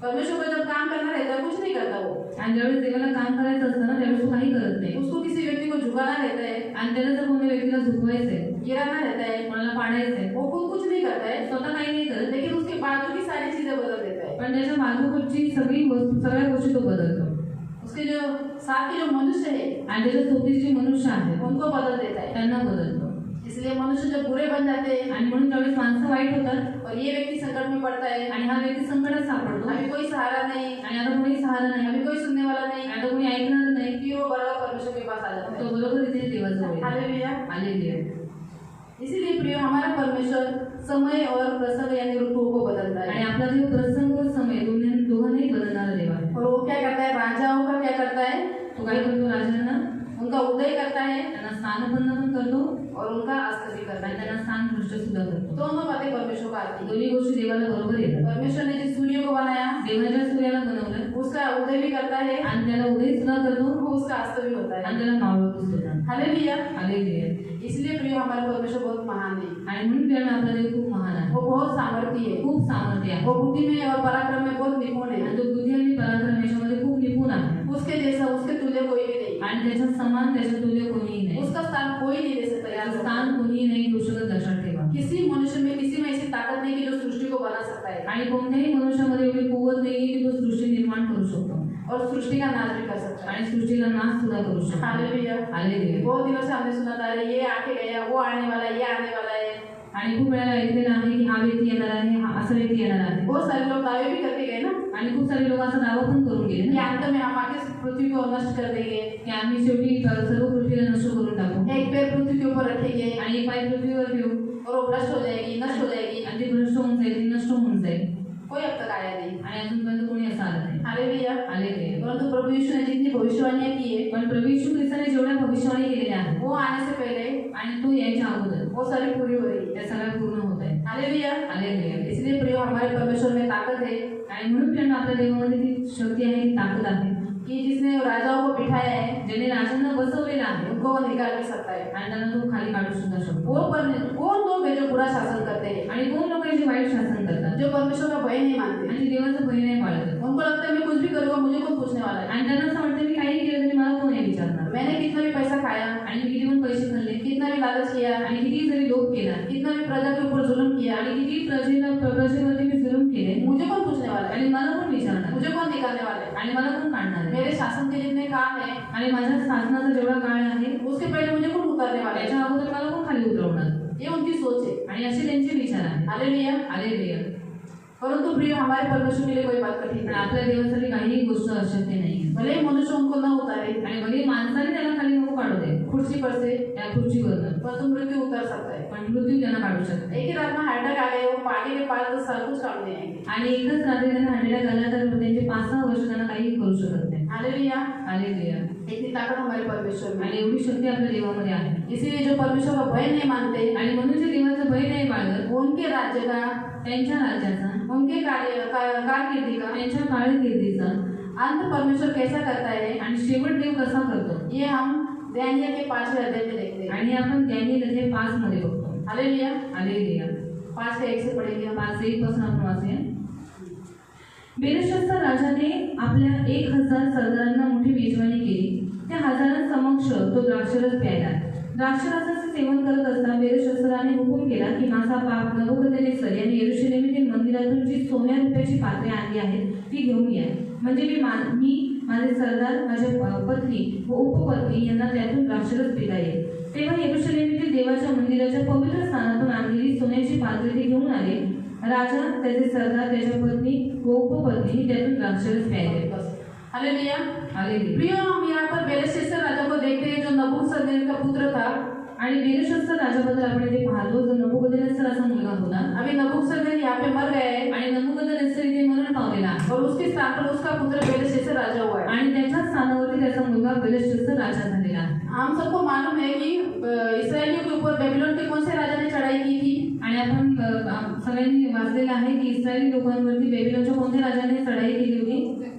परमेश्वर को जब काम करना रहता है कुछ नहीं करता वो, आणि ज्यावेळेस देवाला काम करायचं असतं ना त्यावेळेस तो काही करत नाही। उसको किसी व्यक्ति को झुकाना रहता है, आणि त्याला जर कोणत्या व्यक्तीला झुकवायचंय, गिराना रहता है, कोणाला पाडायचंय, वो खुद कुछ नहीं करता है, स्वतः काही नाही करत, लेकिन उसके बाजू की सारी चीजें बदल देता है। पण त्याच्या बाजूकडची सगळ्या गोष्टी तो बदलतो। उसके जो साथ के जो मनुष्य है आणि त्याच्या सोबतीचे जे मनुष्य आहेत उनको बदल देता है। त्यांना बदलतो। इसलिए मनुष्य जब बुरे बन जाते हैं आणि म्हणून ज्यावेळेस माणसं वाईट होतात और ये व्यक्ति संकट में पड़ता है, आणि हा व्यक्ती संकटात सापडतो अभी कोई सहारा नहीं, आणि आता कोणी सहारा नाही, अभी कोई सुनने वाला नहीं, आता कोणी ऐकणार नाही, फिर वो बराबर परमेश्वर के पास आ जाता तो है। बरोबर इथे देवाजवळ येतो। हालेलुया। हालेलुया। इसीलिए प्रिय हमारा परमेश्वर समय और प्रसंग यानी ऋतुओं को बदलता आणि है। आपला देव प्रसंग व समय दोघांनाही बदलणारा देव आहे। और वो क्या करता है? राजाओं का क्या करता है? तो काय करतो? राजांना उनका उदय करता है त्यांना स्थानपन्न पण करतो और उनका अस्त भी करता आणि है। त्यांना स्थान भ्रष्ट सुद्धा करतो। दोनों बातें परमेश्वर को आती है। दोन्ही गोष्टी देवाला बरोबर येतात। परमेश्वर ने जिस सूर्य को बनाया देवाच्या सूर्याला बनवलं उसका उदय भी करता है, आणि त्याला उदय सुद्धा करतो वो उसका अस्त भी होता आणि है। त्याला मावळतो सुद्धा। हालेलुया। हालेलुया। इसलिए प्रिय हमारा परमेश्वर बहुत महान है, आणि म्हणून प्रिय आपला देव खूप महान आहे, वो बहुत सामर्थ्य है, खूप सामर्थ्य आहे, वो बुद्धि में और पराक्रम में बहुत निपुण आणि है। तो बुद्धी आणि पराक्रम याच्यामध्ये खूप निपुण आहे उसके जैसा उसके तुल्य कोई भी नहीं, आणि त्याच्या समान त्याच्या तुल्य कोणीही नाही। उसका स्थान कोई नहीं दे सकता। यार त्याचं स्थान कोणीही नाही घेऊ शकत, लक्षात ठेवा। किसी मनुष्य में किसी में ऐसी ताकत नहीं कि जो सृष्टि को बना सकता है आणि कोणत्याही मनुष्यामध्ये एवढी कुवत नाही की तो सृष्टी निर्माण करू शकतो और सृष्टि का नाश भी कर सकता है। आणि सृष्टीला नाश सुद्धा करू शकतो। हालेलुया। हालेलुया। बहुत दिनों से हमने सुना था, अरे ये आके गया, वो आने वाला है, ये आने वाला है। आणि खूप वेळा ऐकलेलं आहे की हा व्यक्ती येणार आहे, हा असा व्यक्ती येणार आहे, बहुत सारे लोग दावे भी करके गए ना आणि खूप सारे लोक असा दावा पण करून गेले कि ना अंत में हम आके इस पृथ्वी को नष्ट कर देंगे, की आम्ही शेवटी सर्व पृथ्वीला नष्ट करून टाकू एक पैर पृथ्वी के ऊपर रखेंगे आणि एक पाय पृथ्वीवर ठेवू और वो भ्रष्ट हो जाएगी, नष्ट हो जाएगी। आणि ती भ्रष्ट होऊन जाईल, ती नष्ट होऊन जाईल, कोई अब तक आया नहीं। आणि अजूनपर्यंत कोणी असं आलं नाही। हालेलुया। हालेलुया। परंतु प्रभु यीशु ने जितनी भविष्यवाणियां की है पण प्रभू येशू ख्रिस्ताने जेवढ्या भविष्यवाणी केलेल्या आहेत वो आने से पहले आणि तो यायच्या अगोदर वो सारी पूरी हो रही है। त्या सगळ्या पूर्ण होत आहे। हालेलुया। हालेलुया। इसलिए प्रिय हमारे परमेश्वर में ताकत है आणि म्हणून प्रियांनो आपल्या देवामध्ये ती शक्ती आहे, ती ताकद आहे, कि जिसने राजाओं को बिठाया है ज्याने राजांना बसवलेला आहे उनको वो निकाल भी सकता है। आणि त्यांना तो खाली काढू सुद्धा शकतो। वो पर कौन लोग हैं जो बुरा शासन करते हैं, आणि कोण लोक जे वाईट शासन करतात जो परमेश्वर का भय नहीं मानते, आणि देवाचं भय नाही पाळत, उनको लगता है मैं कुछ भी करूंगा मुझे कौन पूछने वाला है, आणि त्यांना असं वाटतं मी काही केलं तरी मला कोण हे विचारणार, मैंने कितना भी पैसा खाया, आणि मी किती पण पैसे खाल्ले, कितना भी लालच किया, आणि किती जरी लोभ केला, कितना भी प्रजा के ऊपर जुल्म किया, आणि किती प्रजेवरती मी जुलूम केले, मुझे कौन पूछने वाला है, आणि मला कोण विचारणार, मुझे कौन निकालने वाला है। आणि मला कोण काढणार आहे, मेरे शासन के जितने काम है आणि माझ्या शासनाचा जेवढा काळ आहे उसके पहले मुझे कौन उतारने वाला है। त्याच्या अगोदर मला कोण खाली उतरवणार, ये उनकी सोच है। आणि असे त्यांचे विचार आहेत। हालेलुया। हालेलुया। परंतु प्रिय हमारे परमेश्वर के लिए कोई बात कठिन पण नहीं, आपल्या देवासाठी काहीही गोष्ट अशक्य नाही, भले ही मनुष्य उनको न उतारे आणि भले माणसाने त्याला खाली नको काढू दे कुर्सी पर से, त्या खुर्चीवरनं, परंतु मृत्यु उतर सकता है। पण मृत्यू त्यांना काढू शकते। एक ही रात में हार्ट अटैक आ गए, वो आगे के 5-10 साल कुछ काम नहीं आएंगे। आणि एकच रात्री त्यांना हार्ट आला तर त्यांचे 5-6 वर्ष त्यांना काही करू शकत नाही। हालेलुया। हालेलुया। इतनी ताकत हमारे परमेश्वर में आणि एवढी शक्ती आपल्या देवामध्ये आहे, इसीलिए जो परमेश्वर का भय नहीं मानते आणि म्हणून जे देवाचं भय नाही बाळगत, उनके राज्य का, त्यांच्या राज्याचा, उनके कारकिर्दी का त्यांच्या कारकिर्दीचा अंत परमेश्वर कैसा करता है, आणि शेवट देव कसा करतो, ये हम दानियेल के 5वें अध्याय में देखते हैं। आणि आपण दानिएल अध्याय 5 मध्ये बघतो। हालेलुया। हालेलुया। 5 से 1 से पढ़ेंगे हम। 5 से 1 पासून आपण वाचूया। बेलशस्सर राजाने आपल्या 1000 सरदारांना मोठी मेजवानी केली, त्या हजारांसमक्ष तो द्राक्षरस प्यायला। द्राक्षरसाचे सेवन करत असताना बेलशस्सराने हुकूम केला की माझा बाप नबुकदनेस्सर यांनी यरूशलेमेतील मंदिरातून जी सोन्या रुपयाची पात्रे आणली आहेत ती घेऊन या, म्हणजे मी माझे सरदार, माझ्या पत्नी व उपपत्नी यांना त्यातून द्राक्षरस पिता येईल। तेव्हा यरूशलेमेतील देवाच्या मंदिराच्या पवित्र स्थानातून आणलेली सोन्याची पात्रे ते घेऊन आले। राजा, त्याचे सरदार, त्याच्या पत्नी व उपपत्नी त्यातून द्राक्षरस प्यायले। हालेलुया। हालेलुया। प्रिय हम यहाँ पर बेलशस्सर राजा को देखते हैं जो नबूकदनेस्सर का पुत्र था। आणि बेलशस्सर राजाबद्दल आपण इथे पाहतो जो नबुकदनेस्सर असा मुलगा होता। अभी नबूकदनेस्सर यहाँ पे मर गया है आणि नबुकदनेस्सर इथे मरण पावलेला आहे, और उसके स्थान पर उसका पुत्र बेलशस्सर राजा हुआ है। आणि त्याच्या स्थानावरती त्याचा मुलगा बेलशस्सर राजा झालेला आहे। हम सबको मालूम है कि इस्राएलियों के ऊपर बेबीलोन के कौन से राजा ने चढ़ाई की थी, आणि आपण सगळ्यांनी वाचलेलं आहे की इस्रायली लोकांवरती बेबीलोनच्या कोणत्या राजाने चढाई केली होती।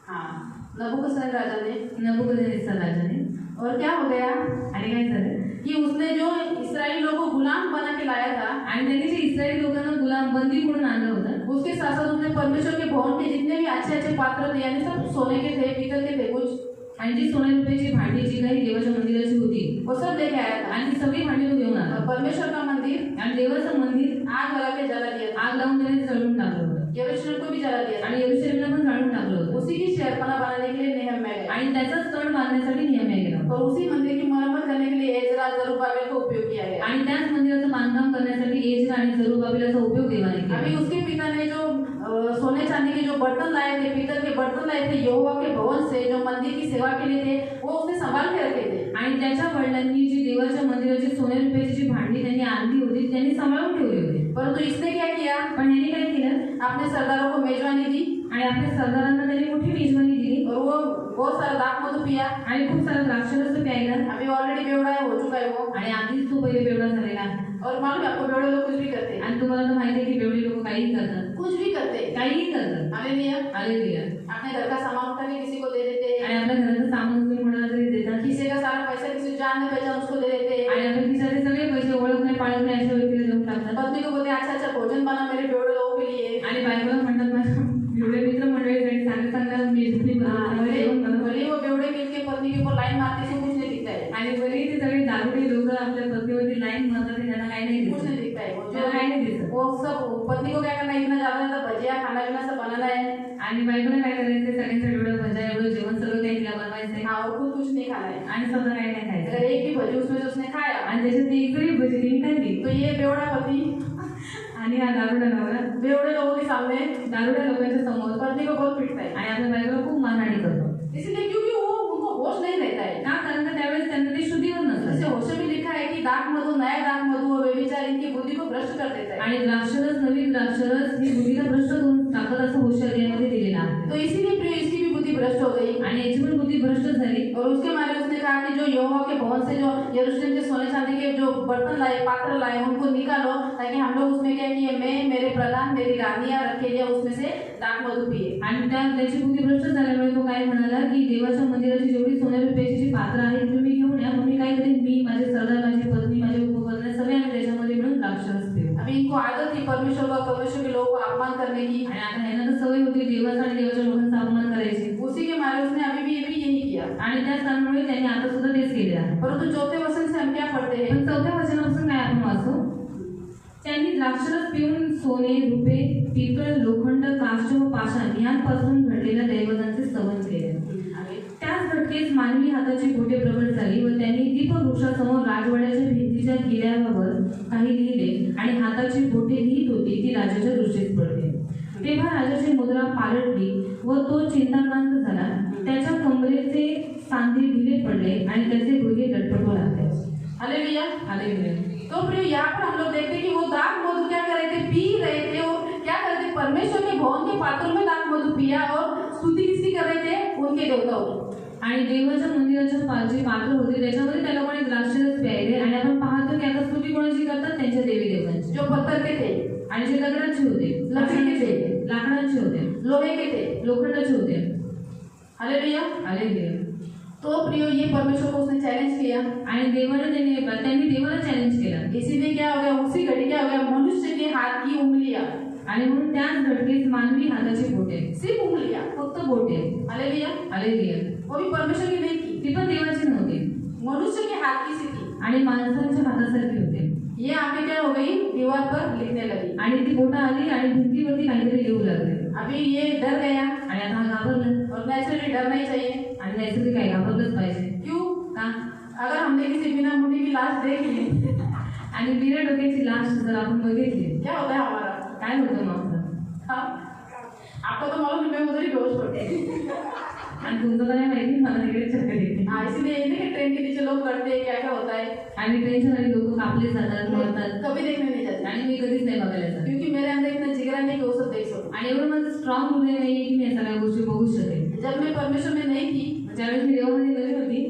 हाँ नबूकदनेस्सर राजा ने। नबूकदनेस्सर राजाने। और क्या हो गया आणि काय झालं कि उसने जो इस्राएली लोगों को गुलाम बना के लाया था, आणि त्यांनी जे इस्रायली लोकांना गुलाम बंदी म्हणून आणलं होतं, उसके साथ साथ उसने परमेश्वर के भवन के जितने भी अच्छे अच्छे पात्र थे, यानी सब सोने के थे, पीतल के थे कुछ, आणि जी सोने रुपयाची भांडी जी काही देवाच्या मंदिराची होती वो सब लेके आया था। आणि ती सगळी भांडी तो घेऊन आला और परमेश्वर का मंदिर आणि देवाचं मंदिर आग लगा के जला दिया था। आग लावून त्याने ते जळून टाकलं होतं यरूशलेम को भी जला दिया था। आणि यरूशलेमला पण जाळून टाकलं होतं उसी की शहरपना बनाने के लिए नेहम्याह गया आणि त्याचाच तण बांधण्यासाठी नेहम्याह गेला और उसी मंदिर की मरम्मत करने के लिए एजरा जरुब्बाबेल का उपयोग किया गया। आणि त्याच मंदिराचं बांधकाम करण्यासाठी एजरा आणि जरुब्बाबेलचा उपयोग देवाने केला अभी उसके पिता ने जो सोने चांदी के जो बर्तन लाए थे, पीतल के बर्तन लाए थे यहोवा के भवन से, जो मंदिर की सेवा के लिए थे, वो उसने संभाल के रखे थे। आणि त्याच्या वडिलांनी जी देवाच्या मंदिराची सोने रुपयाची जी भांडी त्यांनी आणली होती त्यांनी सांभाळून ठेवली होती परंतु इसने क्या किया, पण ह्याने काय केलं अपने सरदारों को मेजबानी दी आणि आपल्या सरदारांना त्यांनी मोठी मेजवानी दिली और वो बहुत सारा दाख मधु पिया। आणि खूप सारा द्राक्षरस प्यायला अभी ऑलरेडी बेवड़ा है, हो चुका है वो। आणि आधीच तो पहिले बेवडा झालेला आहे. और मालूम है आपको, बेवड़े लोग कुछ भी करते हैं, आणि तुम्हाला तर माहिती आहे की बेवडी लोक काहीही करतात कुछ भी करते हैं। काहीही करतात हालेलुया। हालेलुया अपने घर का सामान उठा के किसी को दे देते हैं, आणि आपल्या घराचं सामान उचलून कोणाला तरी देतात किसी का सारा पैसा किसी जान ने पहचान उसको दे देते हैं। आणि आपल्या खिशातले सगळे पैसे ओळख नाही पाळत नाही अशा व्यक्तीला देऊन टाकतात पत्नी को बोलते हैं, अच्छा अच्छा भोजन बना मेरे बेवड़े लोगों के लिए। आणि बायकोला म्हणतात माझ्या एवढे मित्र मंडळीसाठी चांगलं मेजवानी बनवा, जेवण बनवा. भले वो बेवड़े मिलके पत्नी के ऊपर लाइन मारते से कुछ नहीं दिखता है, आणि बरी ते सगळे दारुडे लोक आपल्या पत्नीवरती लाईन मारतात ते त्यांना काही नाही कुछ दिसत नहीं दिखता है। वो त्याला काही नाही दिसत वो सब पत्नी को क्या करना है, इतना ज्यादा ज्यादा भजिया खाना पीना सब बनाना है। आणि बायकोला काय करायचं सगळ्यांचं एवढं भजा एवढं जेवण सगळं काही तिला बनवायचंय हाँ, और खुद कुछ नहीं खाना है। आणि स्वतः काही नाही खायचं अगर एक भी भजी उसमें से उसने खाया आणि त्याच्यात ती एक जरी भजी तिने खाल्ली तो ये बेवड़ा पति आणि हा दारुडा नवरा बेवड़े लोगों के सामने दारुड्या लोकांच्या समोर पत्नी को बहुत पीटता है। आणि आपल्या बायकोला खूप मारहाणी करतो इसलिए क्योंकि वो उनको होश नहीं रहता है। का कारण का त्यावेळेस त्यांना ते शुद्धीवर जैसे नसतं होश में लिखा है कि दाख मधु, नया दाख मधु और व्यभिचार इनकी बुद्धि को भ्रष्ट कर देता है। आणि द्राक्षरस नवीन द्राक्षरस ही बुद्धीला भ्रष्ट करून टाकत असं होशियार यामध्ये दिलेलं आहे तो इसीलिए प्रिय इसकी भी बुद्धि भ्रष्ट हो गई आणि याची पण बुद्धी भ्रष्ट झाली और उसके मारे उसने कहा कि जो यहोवा के भवन से जो यरूशलेम से सोने चांदी के जो बर्तन लाए, पात्र लाए, उनको निकालो ताकि हम लोग उसमें क्या किए, मैं, मेरे प्रधान, मेरी रानियां रखे लिया उसमें से दाख मधु पिए। आणि त्याची बुद्धी भ्रष्ट झाल्यामुळे तो काय म्हणाला की देवाच्या मंदिराची जेवढी सोने रुपयाची जी पात्र आहेत तुम्ही घेऊन या मग मी काय करेन मी माझे सरदार माझी पत्नी माझे उपकरणे सगळे आम्ही त्याच्यामध्ये मिळून द्राक्षरस पिऊ अभी इनको आदत थी परमेश्वर के लोगों को अपमान करने की, आणि आता ह्यांना तर सवय होती देवाचा आणि देवाच्या लोकांचा अपमान करायची उसी के मारे उसने अभी भी यही किया। आणि त्याच कारणामुळे त्यांनी आता सुद्धा तेच केले आहे परंतु चौथे वचन से हम क्या पढ़ते हैं, पण चौथ्या वचनापासून काय आपण वाचू त्यांनी द्राक्षरस पिऊन सोने रुपे पितळ लोखंड काष्ट व पाषाण यांपासून घडलेल्या दैवतांचे स्तवन केले त्याच घटकेस मानवी हाताची बोटे प्रबळ झाली व त्यांनी दीपवृक्षासमोर राजवाड्याच्या भिंतीच्या किल्ल्यावर काही लिहिले आणि हाताची बोटे लिहित होती ती राजाच्या दृष्टीस पडली तेव्हा राजाची मुद्रा पालटली व तो चिंताक्रांत झाला त्याच्या कमरेचे सांधे ढिले पडले आणि त्याचे गुडघे लटपटू लागले हालेलुया। हालेलुया तो प्रिय यहाँ पर हम लोग देखते हैं कि वो दाख मधु क्या कर रहे थे, पी रहे थे और क्या कर रहे थे, परमेश्वर के भवन के पात्रों में दाख मधु पिया और स्तुति किसकी कर रहे थे, उनके देवताओं। आणि देवाच्या मंदिराच्या जे पात्र होते त्याच्यामध्ये त्या लोकांनी द्राक्षरस प्यायले आणि आपण पाहतो की आता स्तुती कोणाची करतात त्यांच्या देवी देवतांची जो पत्थर के थे, आणि जे दगडाचे होते लकड़ी के थे, लाकडाचे होते लोहे के थे, लोखंडाचे होते हालेलुया। हालेलुया तो प्रियो ये परमेश्वर को उसने चैलेंज किया, आणि त्यांनी देवाला चॅलेंज केला इसीलिए क्या हो गया, उसी घड़ी क्या हो गया, मनुष्य के हाथ की उंगलियां, आणि म्हणून त्याच घटकेस मानवी हाताची बोटे सिर्फ उंगलियां, फक्त बोटे हालेलुया, हालेलुया वो भी परमेश्वर की नहीं थी, ती पण देवाची नव्हती मनुष्य के हाथ की सी थी। आणि माणसांच्या हातासारखी होते ये आगे क्या हो गई, दीवार पर लिखने लगी। आणि ती बोटं आली आणि भिंतीवरती काहीतरी लिहू लागले अभी ये डर गया आणि आता हा घाबरला और नेचुरली डरना ही चाहिए। आणि नैसर्गिक काय घाबरलंच पाहिजे क्यों, का अगर हमने किसी बिना मुंडी की लाश देख ली आणि बिना डोक्याची लाश जर आपण बघितली क्या होता है हमारा, काय होतं मग हाँ? आपको तो मालूम मैं उधर ही बेहोश पड़ गई। आणि तुमचं तर नाही माहिती मला तिकडे चक्कर येते हाँ, इसीलिए ये नहीं कि ट्रेन के नीचे लोग करते हैं, क्या क्या होता है, आणि ट्रेनच्या खाली लोक कापले जातात मरतात कभी देखने नहीं जाते आणि मी कधीच नाही बघायला जात क्योंकि मेरे अंदर इतना जिगरा नहीं कि वो सब देख सकूं। आणि एवढं माझं स्ट्रॉंग हृदय नाही की मी या सगळ्या गोष्टी बघू शकेल जब मैं परमेश्वर में नहीं थी, ज्यावेळेस मी देवामध्ये नवीन होती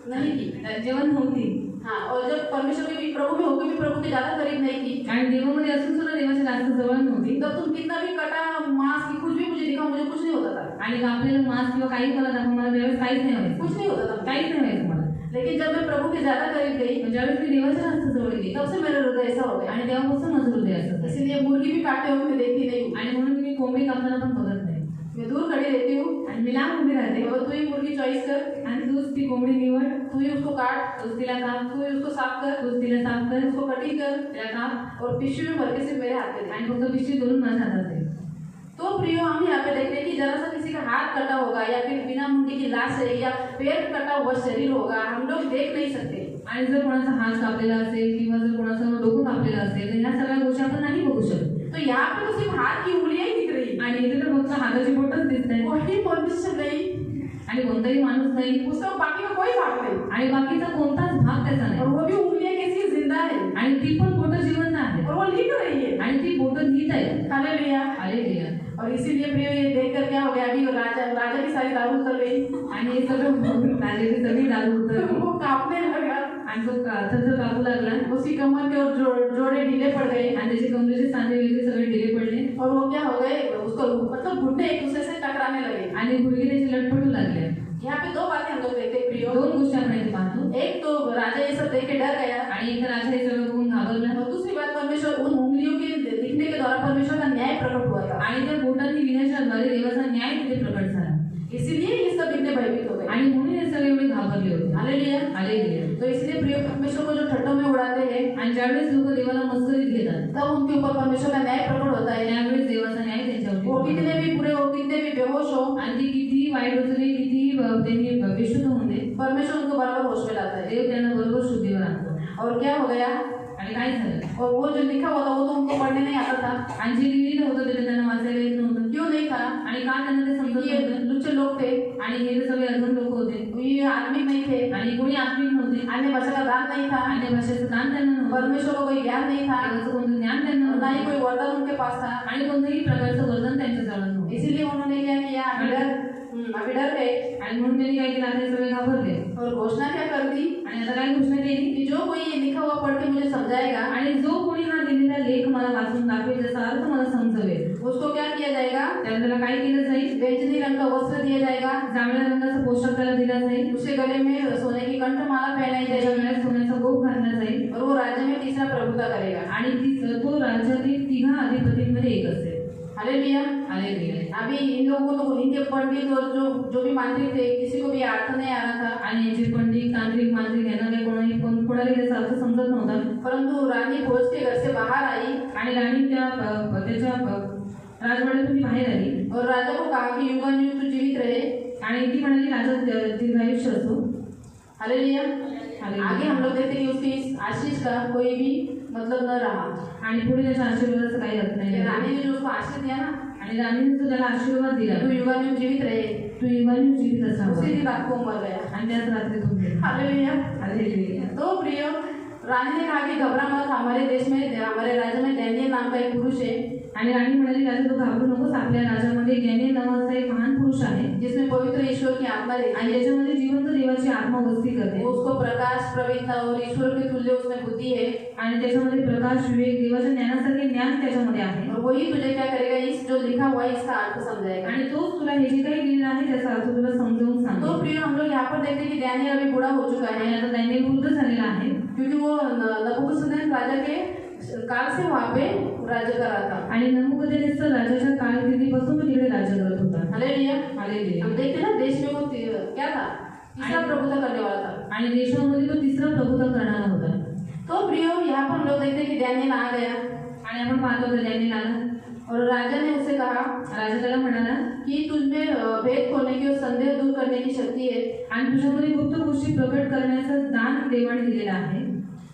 नहीं थी, जेव्हा नव्हती हाँ, और जब परमेश्वर के भी प्रभु में होकर भी प्रभु के ज्यादा करीब नहीं की, आणि देवामध्ये असून सुद्धा देवाच्या जास्त जवळ नव्हती. तब तुम कितना भी कटा मांस की कुछ भी मुझे दिखाओ, मुझे कुछ नहीं होता था, आणि आपल्याला मांस किंवा काही मला दाखवा, मला त्यावेळेस काहीच नाही व्हायचं, कुछ नहीं होता था। काहीच नाही व्हायचं मला. लेकिन जब मैं प्रभु के ज्यादा करीब गई, ज्यावेळेस मी देवाच्या जास्त जवळ गेली, तब से मेरा हृदय ऐसा हो गया। आणि तेव्हापासून माझं हृदय असं झालं. इसीलिए मुर्गी भी काटते हुए मैं देखती नहीं हूँ, आणि म्हणून मी कोंबडी कापताना पण बघत नाही, मैं दूर खड़ी रहती हूँ। आणि मी लांब उभी राहते. और तू ही मुर्गी चॉइस कर, आणि तूच ती कोंबडी निवड, तू ही उसको काट, तूच तिला काप, तू ही उसको साफ कर, तूच तिला साफ कर, उसको कटिंग कर, तिला काप, और पिशवी में भर के सिर्फ मेरे हाथ में दे। आणि फक्त पिशवी धरून माझ्या हातात दे. तो प्रियो, हम यहाँ पे देख रहे हैं कि जरा सा किसी का हाथ कटा होगा या फिर बिना मुंडी की लाश है या पैर कटा हुआ शरीर होगा, हम लोग देख नहीं सकते। आणि जर कोणाचा हात कापलेला असेल किंवा जर कोणाचं डोकं कापलेलं असेल तर ह्या सगळ्या गोष्टी आपण नाही बघू शकत. तो यहाँ पे तो सिर्फ हाथ की उंगलियां ही दिख रही, आणि इथे तर फक्त हाताची बोटच दिसत आहे, कोई मनुष्य नहीं, आणि कोणताही माणूस नाही, उसका बाकी का कोई भाग नहीं, आणि बाकीचा कोणताच भाग त्याचा और नाही, वो भी उंगलियां कैसी जिंदा है, आणि ती पण बोटं जिवंत आहे, और वो लिख रही है। आणि ती बोटं लिहित आहे. हालेलुया। हालेलुया. और इसीलिए प्रियो, ये देखकर क्या हो गया, अभी राजा की सारी दारू उतर गई, आणि हे सगळं बघून राजाची सगळी दारू उतरली, वो कांपने लगा, आणि तो थरथर कापू लागला, उसकी कमर के और जोड़े ढीले पड़ गए, आणि त्याचे कमरेचे सांधे वगैरे सगळे ढिले पडले, और वो क्या हो गए, उसको मतलब घुटने एक दूसरे से टकराने लगे। आणि गुडघे त्याचे लटपटू लागले. यहाँ पे दो बातें हम लोग देखते हैं प्रियो। दोन गोष्टी आपण इथे पाहतो. एक तो राजा ये सब देख के डर गया, आणि एक राजा हे सगळं बघून घाबरला, और दूसरी बात, परमेश्वर उन उंगलियों के दिखने के द्वारा परमेश्वर का न्याय प्रकट हुआ था, आणि त्या बोटांनी लिहिण्याच्या द्वारे देवाचा न्याय तिथे प्रकट झाला, इसीलिए ये सब इतने भयभीत हो गए। आणि म्हणून हे सगळे एवढे घाबरले होते. हालेलुया। हालेलुया. तो इसलिए प्रियो, परमेश्वर को जो ठट्टों में उड़ाते हैं, आणि ज्यावेळेस लोक देवाला मस्करीत घेतात तब उनके ऊपर परमेश्वर का न्याय प्रकट होता है। त्यावेळेस देवाचा न्याय वो त्यांच्यावर कितने भी बुरे हो, कितने भी बेहोश हो, आणि ती किती वाईट असले, किती त्यांनी बेशुद्ध होऊन दे, परमेश्वर उनको बराबर होश में लाता है। देव त्यांना बरोबर शुद्धीवर आणतो. और क्या हो गया, आणि काय झालं, और वो जो लिखा हुआ था वो तो उनको पढ़ने नहीं आता था। आणि जे लिहिलेलं होतं ते त्यांना वाचायला येत नव्हतं. क्यों नहीं था? आणि का त्यांना ते समजत ये नव्हतं, लुच्चे लोग थे, आणि हे जे सगळे अधम लोक होते, ये आदमी नहीं थे, आणि कोणी आत्मिक नव्हते, अन्य भाषा का दान नहीं था, अन्य भाषेचं ज्ञान त्यांना नव्हतं, परमेश्वर को कोई ज्ञान नहीं था, देवाचं कोणतं ज्ञान त्यांना और ना ही नव्हतं, कोई वरदान उनके पास था। आणि कोणत्याही प्रकारचं वर्धन त्यांच्या जवळ नव्हतं. इसीलिए उन्होंने क्या किया, अभी डर गए, आणि म्हणून त्यांनी काय केलं, आता हे सगळे घाबरले, और घोषणा क्या कर दी आणि आता काय घोषणा केली कि जो कोई ये लिखा हुआ पढ़ के मुझे समझाएगा, आणि जो कोणी हा दिलेला लेख मला वाचून दाखवेल, त्याचा अर्थ मला समजवेल, उसको क्या किया जाएगा, त्याला काय केलं जाईल, बैंगनी रंग का वस्त्र दिया जाएगा, जांभळ्या रंगाचा पोशाख त्याला दिला जाईल, उसके गले में सोने की कंठमाला पहनाई त्याच्या जाएगी, गळ्यात सोन्याचा गोफ घातला जाईल, और वो राज्य में तीसरा प्रभुता करेगा। आणि तो राज्यातील तिघा अधिपतींमध्ये एक असेल. हालेलुया। हालेलुया. अभी इन लोगों को तो इनके पंडित और जो भी मांत्रिक थे, किसी को भी अर्थ नहीं आ रहा था, आणि याचे पंडित, तांत्रिक, मांत्रिक यांना काही कोणाला त्याचा अर्थ समजत नव्हता. परंतु रानी भोज के घर से बाहर आई, आणि राणी त्याच्या राजवाड्यातून ती बाहेर आली, और राजा को कहा कि युगानुयुग तू जीवित रहे। आणि ती म्हणाली, राजा दीर्घायुष्य असो. हालेलुया। हालेलुया. आगे हम लोग देखते हैं कि उसकी इस आशीष का कोई भी मतलब न रहा, आणि पुढे त्याच्या आशीर्वादाचा काही अर्थ ये नाही. रानी ने जो उसको आशीष दिया ना, आणि राणीने जो त्याला आशीर्वाद दिला, तू युगानुयुग जीवित रहे, तू युगानुयुग जीवित असावा, उसी दिन रात को मर गया। आणि त्याच रात्री तो गेला. हालेलुया। हालेलुया. तो प्रियो, रानी ने कहा कि घबरा मत, हमारे देश में, हमारे राज्य में डैनियल नाम का एक पुरुष है, आणि राणी म्हणाली, राजा तू घाबरू नकोस, आपल्या राज्यामध्ये डॅनियल नावाचा एक महान पुरुष आहे, जिसमें पवित्र ईश्वर की आत्मा रहती आणि है, ज्याच्यामध्ये जिवंत देवाची आत्मा वस्ती करते, वो उसको प्रकाश, प्रवीणता और ईश्वर के तुल्य उसमें बुद्धि है, आणि त्याच्यामध्ये प्रकाश, विवेक, देवाच्या ज्ञानासारखे ज्ञान त्याच्यामध्ये आहे, और वही तुझे क्या करेगा, इस जो लिखा हुआ है इसका अर्थ समझाएगा। आणि तोच तुला हे जे काही लिहिलं आहे त्याचा अर्थ तुला समजावून तो सांगतो. प्रियो, हम लोग यहाँ पर देखते हैं कि डैनियल अभी बूढ़ा हो चुका आणि है, आता डॅनियल वृद्ध झालेला आहे, क्योंकि वो नबूकदनेस्सर राजा के काल से वहाँ पे राज्य कर रहा था। आणि नबूकदनेस्सर राजाच्या कारकिर्दीपासून तो तिकडे राज्य करत होता. हालेलुया। हालेलुया. हम देखते हैं ना, देश में वो क्या था, तीसरा प्रभुता करने वाला था। आणि देशामध्ये तो तिसरा प्रभुता करणारा होता. तो प्रियो, यहाँ पर हम लोग देखते हैं कि डैनियल आ गया, आणि आपण पाहतो तर डॅनियल आला, और राजा ने उससे कहा राजा त्याला म्हणाला कि तुझमें भेद खोलने की और संदेह दूर करने की शक्ति है, आणि तुझ्यामध्ये गुप्त गोष्टी प्रकट करण्याचं दान देवाने दिलेलं आहे,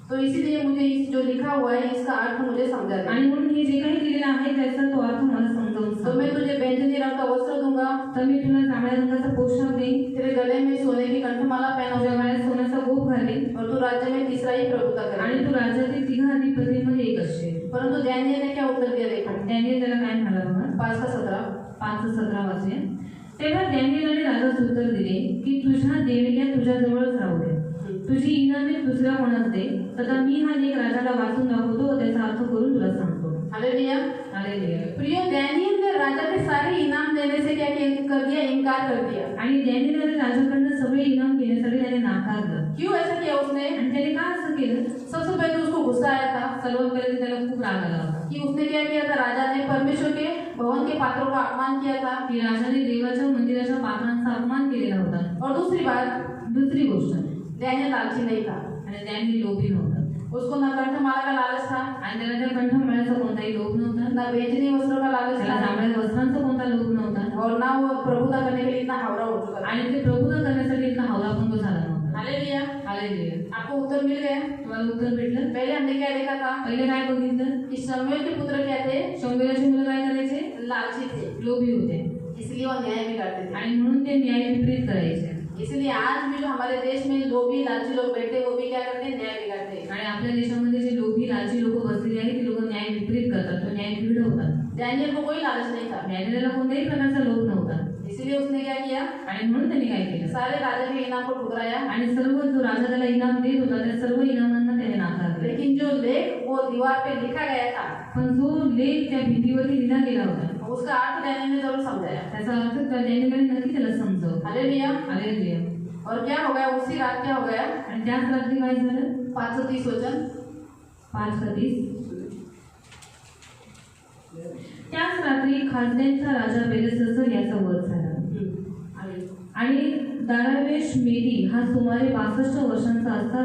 तो इसीलिए मुझे इस जो लिखा हुआ है इसका अर्थ मुझे समझा दे। आणि म्हणून हे जे काही दिलेलं आहे त्याचा तो अर्थ मला समजावून तो मैं सांग. तुझे बैंगनी रंग का वस्त्र दूंगा, तर मी तुला जांभळ्या रंगाचा पोशाख देईन, तेरे गले में सोने की कंठमाला तुझ्या पहनाऊंगा, गळ्यात सोन्याचा गोफ घालीन, और तू राज्य में तीसरा ही प्रभुता आणि करेगा। तू राज्यातील तिघा अधिपतींमध्ये एक असशील. परंतु डैनियल ने क्या उत्तर दिया, देखो डॅनियल त्याला काय म्हणाला बघा, 5:17, 5:17 वाचूया. तेव्हा डॅनियलाने राजास उत्तर दिले की तुझ्या देणग्या तुझ्याजवळच राहू दे, तुझी इनामे दुसऱ्या कोणास दे, तथा मी हा लेख राजाला वाचून दाखवतो व त्याचा अर्थ करून तुला सांगतो. हालेलुया. हालेलुया. प्रियो, डैनियल ने राजा के सारे इनाम देने से क्या कर दिया? इनकार कर दिया. आणि डॅनियलने राजाकडनं सगळे इनाम घेण्यासाठी त्याने नाकारलं. क्यों ऐसा किया उसने? आणि त्याने का असं केलं? सबसे पहले उसको गुस्सा आया था सर्वात पहिले त्याला खूप राग आला होता कि उसने क्या किया था? राजा ने परमेश्वर के भवन के पात्रों का अपमान किया था. की राजाने देवाच्या मंदिराच्या पात्रांचा अपमान केलेला होता. और दूसरी बात, दुसरी गोष्ट, डैनियल लालची नहीं था. आणि डॅनियल लोभी नव्हता. उसको न कंठमाला का लालच था, आणि त्याला त्या कंठमाळ्याचा कोणताही लोभ नव्हता. न बेचनी वस्त्रों का लालच त्याला था, जांभळ्या वस्त्रांचा कोणता लोभ नव्हता. और ना वो प्रभुता करने के लिए इतना हावड़ा हो चुका था. आणि ते प्रभुता करण्यासाठी इतका हवला पण तो झाला नव्हता. हालेलुया. हालेलुया. आपको उत्तर मिल गया? तुम्हाला उत्तर भेटलं? पहले हमने क्या देखा था पहिले काय बघितलं? कि शमूएल के पुत्र क्या थे? शमूएलाची मुलं काय करायचे? लालची थे, लोभी होते, इसलिए वो न्याय बिगाड़ते थे. आणि म्हणून ते न्याय विपरीत करायचे. इसलिए आज भी जो हमारे देश में लोभी लालची लोग बैठे, वो भी क्या करते हैं? न्याय बिगाड़ते हैं. आणि आपल्या देशामध्ये जे लोभी लालची लोक बसलेली आहेत, ती लोक न्याय विपरीत करतात, तो न्याय बिघडवतात. डैनियल को कोई लालच नहीं था, न्यायालयाला कोणत्याही प्रकारचा लोभ नव्हता, इसलिए उसने क्या किया? आणि म्हणून त्यांनी काय केलं? सारे राजा के इनाम को ठुकराया. आणि सर्व जो राजा त्याला इनाम देत होता त्या सर्व इनामांना त्याने नाकारले. लेकिन जो लेख वो दीवार पे लिखा गया था, पण जो लेख त्या भिंतीवरती लिहिला गेला होता उसका अर्थ डैनियल ने जरूर समझाया. त्याचा अर्थ डॅनियलने नक्की त्याला समजवलं. हालेलुया. हालेलुया. और क्या हो गया? उसी रात क्या हो गया? आणि त्याच रात्री काय झालं? 530 वचन. 5:30. त्याच रात्री खाजद्यांचा राजा बेलशस्सर याचा वध झाला, आणि दारावेश मेदी हा सुमारे 62 वर्षांचा असता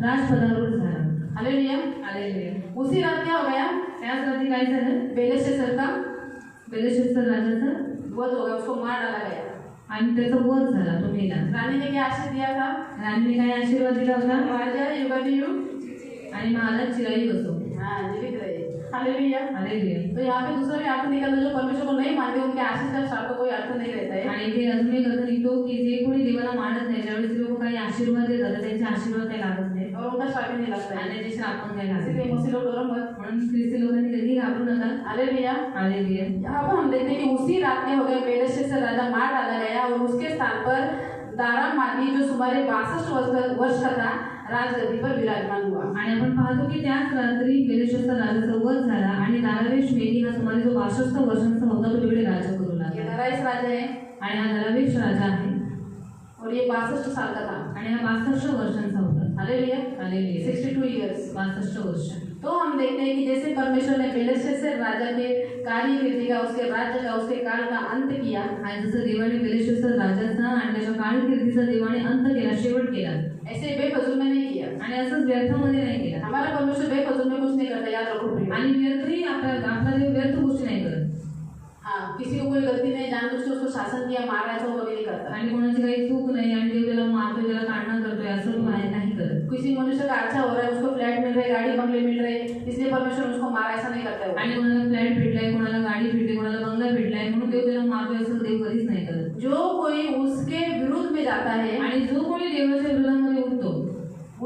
राजपदारूढ झाला. हालेलुया. हालेलुया. उसी रात क्या हो गया? त्याच रात्री काय झालं? बेलशस्सर का बेलशस्सर राजाचा वध हो गया, उसको मार डाला गया. आणि त्याचा वध झाला, तो मेला. रानी ने क्या आशीष दिया था? राणीने काय आशीर्वाद दिला होता? राजा युगानुयुग आणि महाराज चिराई बसो. हाँ जीवित रहे. हालेलुया. हालेलुया. तो यहाँ पे दूसरा भी अर्थ निकलता, जो परमेश्वर को नहीं मानते उनके आशीष का शाप का कोई अर्थ नहीं रहता है. आणि इथे अजून एक अर्थ निघतो की जे कोणी देवाला मानत नाही, ज्यावेळेस लोक काही आशीर्वाद देतात त्यांचे आशीर्वाद काही लागत नाही, और उनका शाप ही नहीं लगता है. आणि त्याचे श्राप पण काही लागत इसलिए नाही. मुस्लिम लोग डरो मत. म्हणून ख्रिस्ती लोकांनी कधी घाबरू नका. हालेलुया. हालेलुया. यहाँ पर हम देखते हैं कि उसी रात क्या हो गया? बेलशस्सर राजा मार डाला गया, और उसके स्थान पर दारा मादी जो सुमारे 62 वर्ष का था राजगद्दी पर विराजमान हुआ. आणि आपण पाहतो की त्याच रात्री बेलशस्सर राजाचा वध झाला, आणि दारावेश मेदी हा सुमारे जो 62 वर्षांचा होता तो तिकडे राज्य करू ये लागला. नराइस राजा है, आणि हा दारावेश राजा आहे, और ये 62 साल का था. आणि हा 62 वर्षांचा होता. हालेलुया. हालेलुया. 62 ईयर्स. 62 वर्ष. तो हम देखते हैं कि जैसे परमेश्वर ने बेलशस्सर राजा के कार्यकीर्ति का, उसके राज्य का, उसके काल का अंत किया, आणि जसं देवाने बेलशस्सर राजाचा आणि त्याच्या कारकिर्दीचा देवाने अंत केला, शेवट केला, ऐसे बेफजूल में नहीं किया. आणि असंच व्यर्थामध्ये नाही केला. हमारा परमेश्वर बेफजूल में कुछ नहीं करता, याद रखो प्रिय. आणि व्यर्थही आपला देव व्यर्थ गोष्टी नाही करत. हाँ, किसी को कोई गलती नहीं, जानबूझ के उसको शासन किया, मारा, ऐसा वो कभी नहीं करता. आणि कोणाची काही चूक नाही आणि देव त्याला मारतोय, त्याला काढणं करतोय, असं तो नाही करत. किसी मनुष्य का अच्छा हो रहा है, उसको फ्लैट मिल रहे, गाड़ी बंगले मिल रहे, इसलिए परमेश्वर उसको मारा, ऐसा नहीं करता है. आणि कोणाला फ्लॅट भेटलाय, कोणाला गाडी भेटली, कोणाला बंगला भेटलाय म्हणून देव त्याला मारतोय, असं देव कधीच नाही करत. जो कोई उसके विरुद्ध में जाता है, आणि जो कोणी देवाच्या विरोधामध्ये उठतो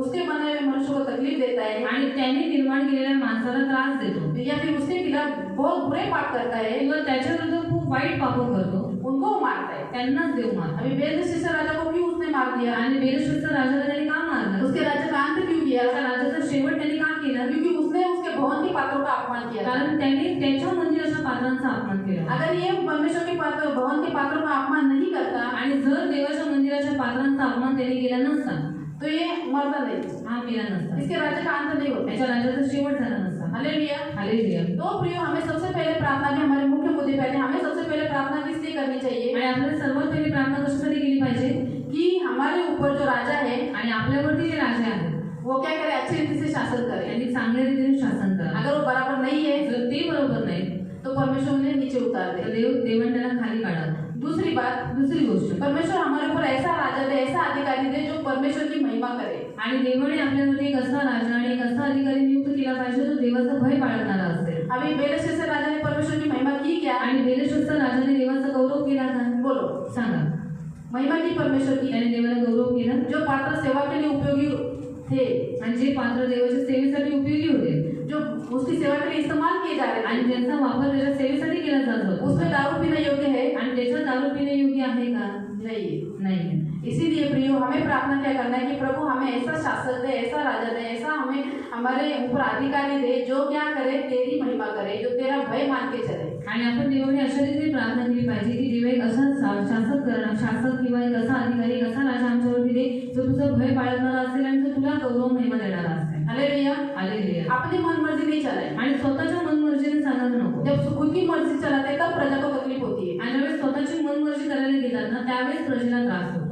उसके बने हुए मनुष्य को तकलीफ देता है, आणि त्याने निर्माण केलेल्या माणसाला त्रास देतो, या फिर उसके खिलाफ बहुत बुरे पाप करता है, किंवा त्याच्या विरुद्ध खूप वाईट पाप करतो, उनको वो मारता है. त्यांनाच देव मारतो. अभी बेलशस्सर राजा को क्यों उसने मार दिया? आणि बेलशस्सर राजाला त्याने का मारलं? उसके राज्य का अंत क्यों किया? त्याच्या राजाचा शेवट त्याने का केला? क्योंकि उसने उसके भवन के पात्रों का अपमान किया था. कारण त्याने त्याच्या मंदिराच्या पात्रांचा अपमान केला. अगर ये परमेश्वर के पात्र भवन के पात्रों का अपमान नहीं करता, आणि जर देवाच्या मंदिराच्या पात्रांचा अपमान त्याने केला नसता, तो ये मरता नहीं, हा केला नसता, इसके राज्य का अंत नहीं होता. त्याच्या राजाचा शेवट झाला नसता. हालेलुया. हालेलुया. तो प्रियो, हमें सबसे पहले प्रार्थना के हमारे मुख्य मुद्दे पहले हमें सबसे पहले प्रार्थना किस लिए करनी चाहिए? आणि आपल्याला सर्वात पहिली प्रार्थना कशासाठी केली पाहिजे? कि हमारे ऊपर जो राजा है आणि आपल्यावरती जे राजे आहेत वो क्या करे? अच्छी रीति से शासन करे. त्यांनी चांगल्या रीतीने शासन करा. अगर वो बराबर नहीं है जर ते बरोबर नाही तो परमेश्वर उन्हें नीचे उतार तर दे. देवाने त्याला खाली काढा. दूसरी बात, दुसरी गोष्ट, परमेश्वर हमारे ऊपर ऐसा राजा दे, ऐसा अधिकारी दे जो परमेश्वर की महिमा करे. आणि देवाने आपल्यावरती एक असा राजा आणि एक असा अधिकारी नियुक्त केला पाहिजे जो देवाचा भय बाळगणारा असेल. अभी बेलशस्सर राजा ने परमेश्वर की महिमा की क्या? आणि बेलशस्सर राजाने देवाचा गौरव केला का? बोलो, सांगा. महिमा की परमेश्वर की, त्याने देवाला गौरव केला. जो पात्र सेवा के लिए उपयोगी थे, आणि जे पात्र देवाच्या सेवेसाठी उपयोगी होते, जो उसकी सेवा के लिए इस्तेमाल किए जा रहे थे, आणि ज्यांचा वापर त्याच्या सेवेसाठी केला जात होता, उसमें दारू पीना योग्य है? आणि त्याचा दारू पिणे योग्य आहे का? नहीं है। नहीं है। इसीलिए प्रियो हमें प्रार्थना क्या करना है कि प्रभु हमें ऐसा शासक दे, ऐसा राजा दे, ऐसा हमें हमारे ऊपर अधिकारी दे जो क्या करे, तेरी महिमा करे, जो तेरा भय मान के चले। आणि आपण देवाने अशा रीतीने प्रार्थना केली पाहिजे की देव एक असा शासक किंवा एक असा अधिकारी, एक असा राजा आमच्यावरती दे जो तुझं भय बाळगणारा असेल आणि जो तुला गौरव महिमा देणारा असेल. हालेलुया. हालेलुया. अपनी मन मर्जी नहीं चलाए आणि स्वतःच्या मनमर्जीने चालणार नको. जब खुद की मर्जी चलाते तब प्रजा को तकलीफ होती है. आणि ज्यावेळेस स्वतःची मनमर्जी करायला घेतात ना त्यावेळेस प्रजेला त्रास होतो.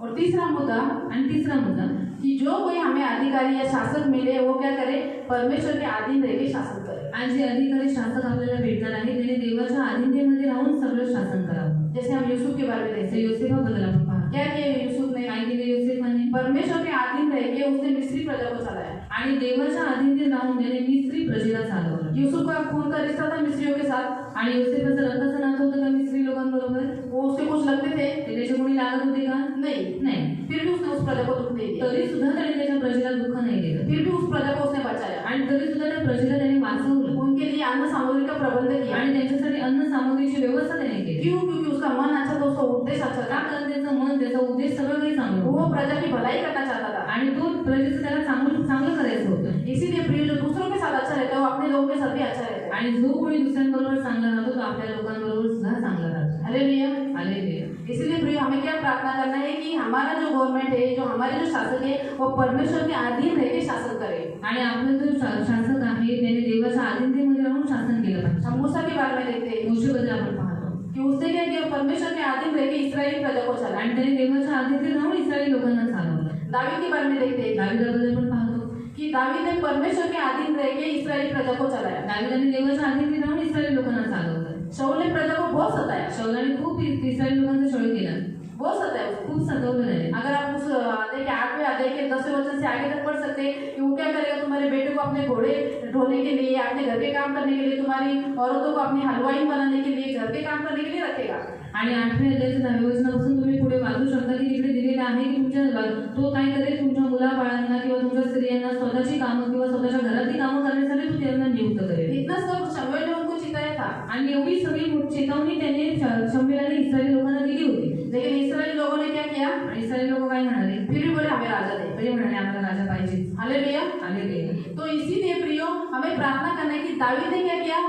और तीसरा मुद्दा, आणि तिसरा मुद्दा कि जो कोई हमें अधिकारी या शासक मिले वो क्या करे, परमेश्वर के अधीन रह के शासन करे. आणि जे अधिकारी शासक आपल्याला भेटणार आहे त्याने देवाच्या अधीनतेमध्ये राहून सगळं शासन करावं. जैसे हम यूसुफ के बारे में देखते जसे हैं, योसेफाबद्दल आपण पाहतो. क्या किया यूसुफ ने, काय केले योसेफाने? परमेश्वर के अधीन रह के उसने मिस्री प्रजा को चलाया. आणि देवाच्या अधीनतेत राहून त्याने मिस्री प्रजेला चालवलं. यूसुफ का खून का रिश्ता था मिस्रियों के साथ. आणि योसेफाचं रक्ताचं नातं होतं का मिस्री लोकांबरोबर? वो उसके कुछ लगते थे ते त्याच्या कोणी लागत होते का? नहीं, नाही. फिर भी उसने उस प्रजा को दुख नहीं दिया. तरी सुद्धा त्याने त्याच्या प्रजेला दुःख नाही दिलं. फिर भी उस प्रजा को उसने बचाया. आणि तरी सुद्धा त्या प्रजेला त्याने वाचवलं. उनके लिए अन्न सामग्री का प्रबंध किया. आणि त्यांच्यासाठी अन्न सामग्रीची व्यवस्था त्याने केली. क्यों? क्योंकि उसका मन अच्छा था, उसका उद्देश्य अच्छा का? था. कारण त्याचं मन, त्याचा उद्देश सगळं काही चांगलं होतं. वो प्रजा की भलाई करना चाहता था. आणि तो प्रजेचं त्याला चांगलं करायचं होतं. इसीलिए प्रिय, जो दूसरों के साथ अच्छा रहता है वो अपने लोगों के साथ भी अच्छा रहता है. आणि जो कोणी दुसऱ्यांबरोबर चांगला राहतो तो आपल्या लोकांबरोबर सुद्धा चांगला राहतो. हालेलुया. हालेलुया. इसलिए प्रिय, हमें क्या प्रार्थना करना है कि हमारा जो गवर्नमेंट है, जो हमारे जो शासक है, वो परमेश्वर के अधीन रह के शासन करे. आणि आपलं जो शासक आहे त्याने देवाच्या अधीनतेमध्ये राहून शासन केलं पाहिजे. हम मूसा के बारे में देखते हैं मोशेबद्दल आपण पाहतो कि उसने क्या किया, परमेश्वर के अधीन रह के इस्राएली प्रजा को चलाया. आणि त्याने देवाच्या अधीनतेत राहून इस्रायली लोकांना चालवलं. दावीद के बारे में देखते हैं दाविदाबद्दल पण पाहतो कि दावीद ने परमेश्वर के अधीन रह के इस्राएली प्रजा को चलाया. दाविदाने देवाच्या अधीनतेत राहून इस्रायली लोकांना चालवलं. शाऊल ने प्रजा को बहुत सताया, शौलाने खूप इस्रायली लोकांचा छळ केला, बहुत सताया उसको. खूप सतवलं त्याने. अगर आप उस अध्याय के 8वें अध्याय के 10वें वचन से आगे तक पढ़ सकते हैं कि वो क्या करेगा, तुम्हारे बेटे को अपने घोड़े ढोने के लिए, अपने घर के काम करने के लिए, तुम्हारी औरतों को अपनी हलवाई बनाने के लिए, घर के काम करने के लिए रखेगा. आणि 8व्या अध्यायाच्या 10व्या वचनापासून तुम्ही पुढे वाचू शकता की तिकडे दिलेलं आहे की तो काय करेल, तुमच्या मुलाबाळांना किंवा तुमच्या स्त्रियांना स्वतःची कामं किंवा स्वतःच्या घरातली कामं करण्यासाठी तो त्यांना नियुक्त करेल. इतना सब शमूएल ने उनको चिताया था. आणि एवढी सगळी चेतावणी त्याने शमूएलाने इस्रायली लोकांना दिली होती. लेकिन इस्राएली लोगों ने क्या किया, आणि इस्रायली लोक काय म्हणाले? फिर भी बोले हमें राजा दे. तरी म्हणाले आम्हाला राजा पाहिजे. हालेलुया. हालेलुया. तो इसीलिए प्रियो, हमें प्रार्थना करना है कि दावीद ने क्या किया,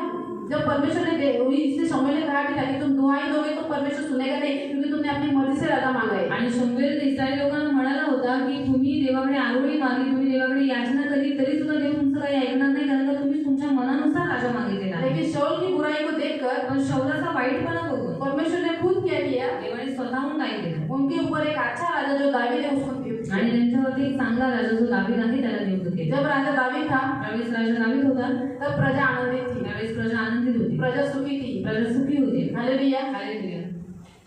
जब परमेश्वर ने इससे शमूएल ने कहा कि ताकि तुम दुआएं दोगे तो परमेश्वर सुनेगा नहीं, क्योंकि तुमने अपनी मर्जी से राजा मांगा है. आणि शमूएल इस्रायली लोकांना म्हणाला होता की तुम्ही देवाकडे आरोळी मागली, तुम्ही देवाकडे याचना केली तरी सुद्धा देव तुमचं काही ऐकणार नाही, कारण का तुम्ही तुमच्या मनानुसार राजा मागितलेला आहे. लेकिन शाऊल की बुराई को देखकर पण शौलाचा वाईटपणा बघून परमेश्वर ने खुद क्या किया, देवाने स्वतःहून काय केलं? उनके ऊपर एक अच्छा राजा जो दावीद है उसको नियुक्त आणि किया. त्यांच्यावरती एक चांगला राजा जो दावीद आहे त्याला नियुक्त केलं. जब राजा दावीद था त्यावेळेस राजा दावीद होता, तब प्रजा आनंदित थी, त्यावेळेस प्रजा आनंदित होती, प्रजा सुखी थी. प्रजा सुखी होती. हालेलुया. हालेलुया.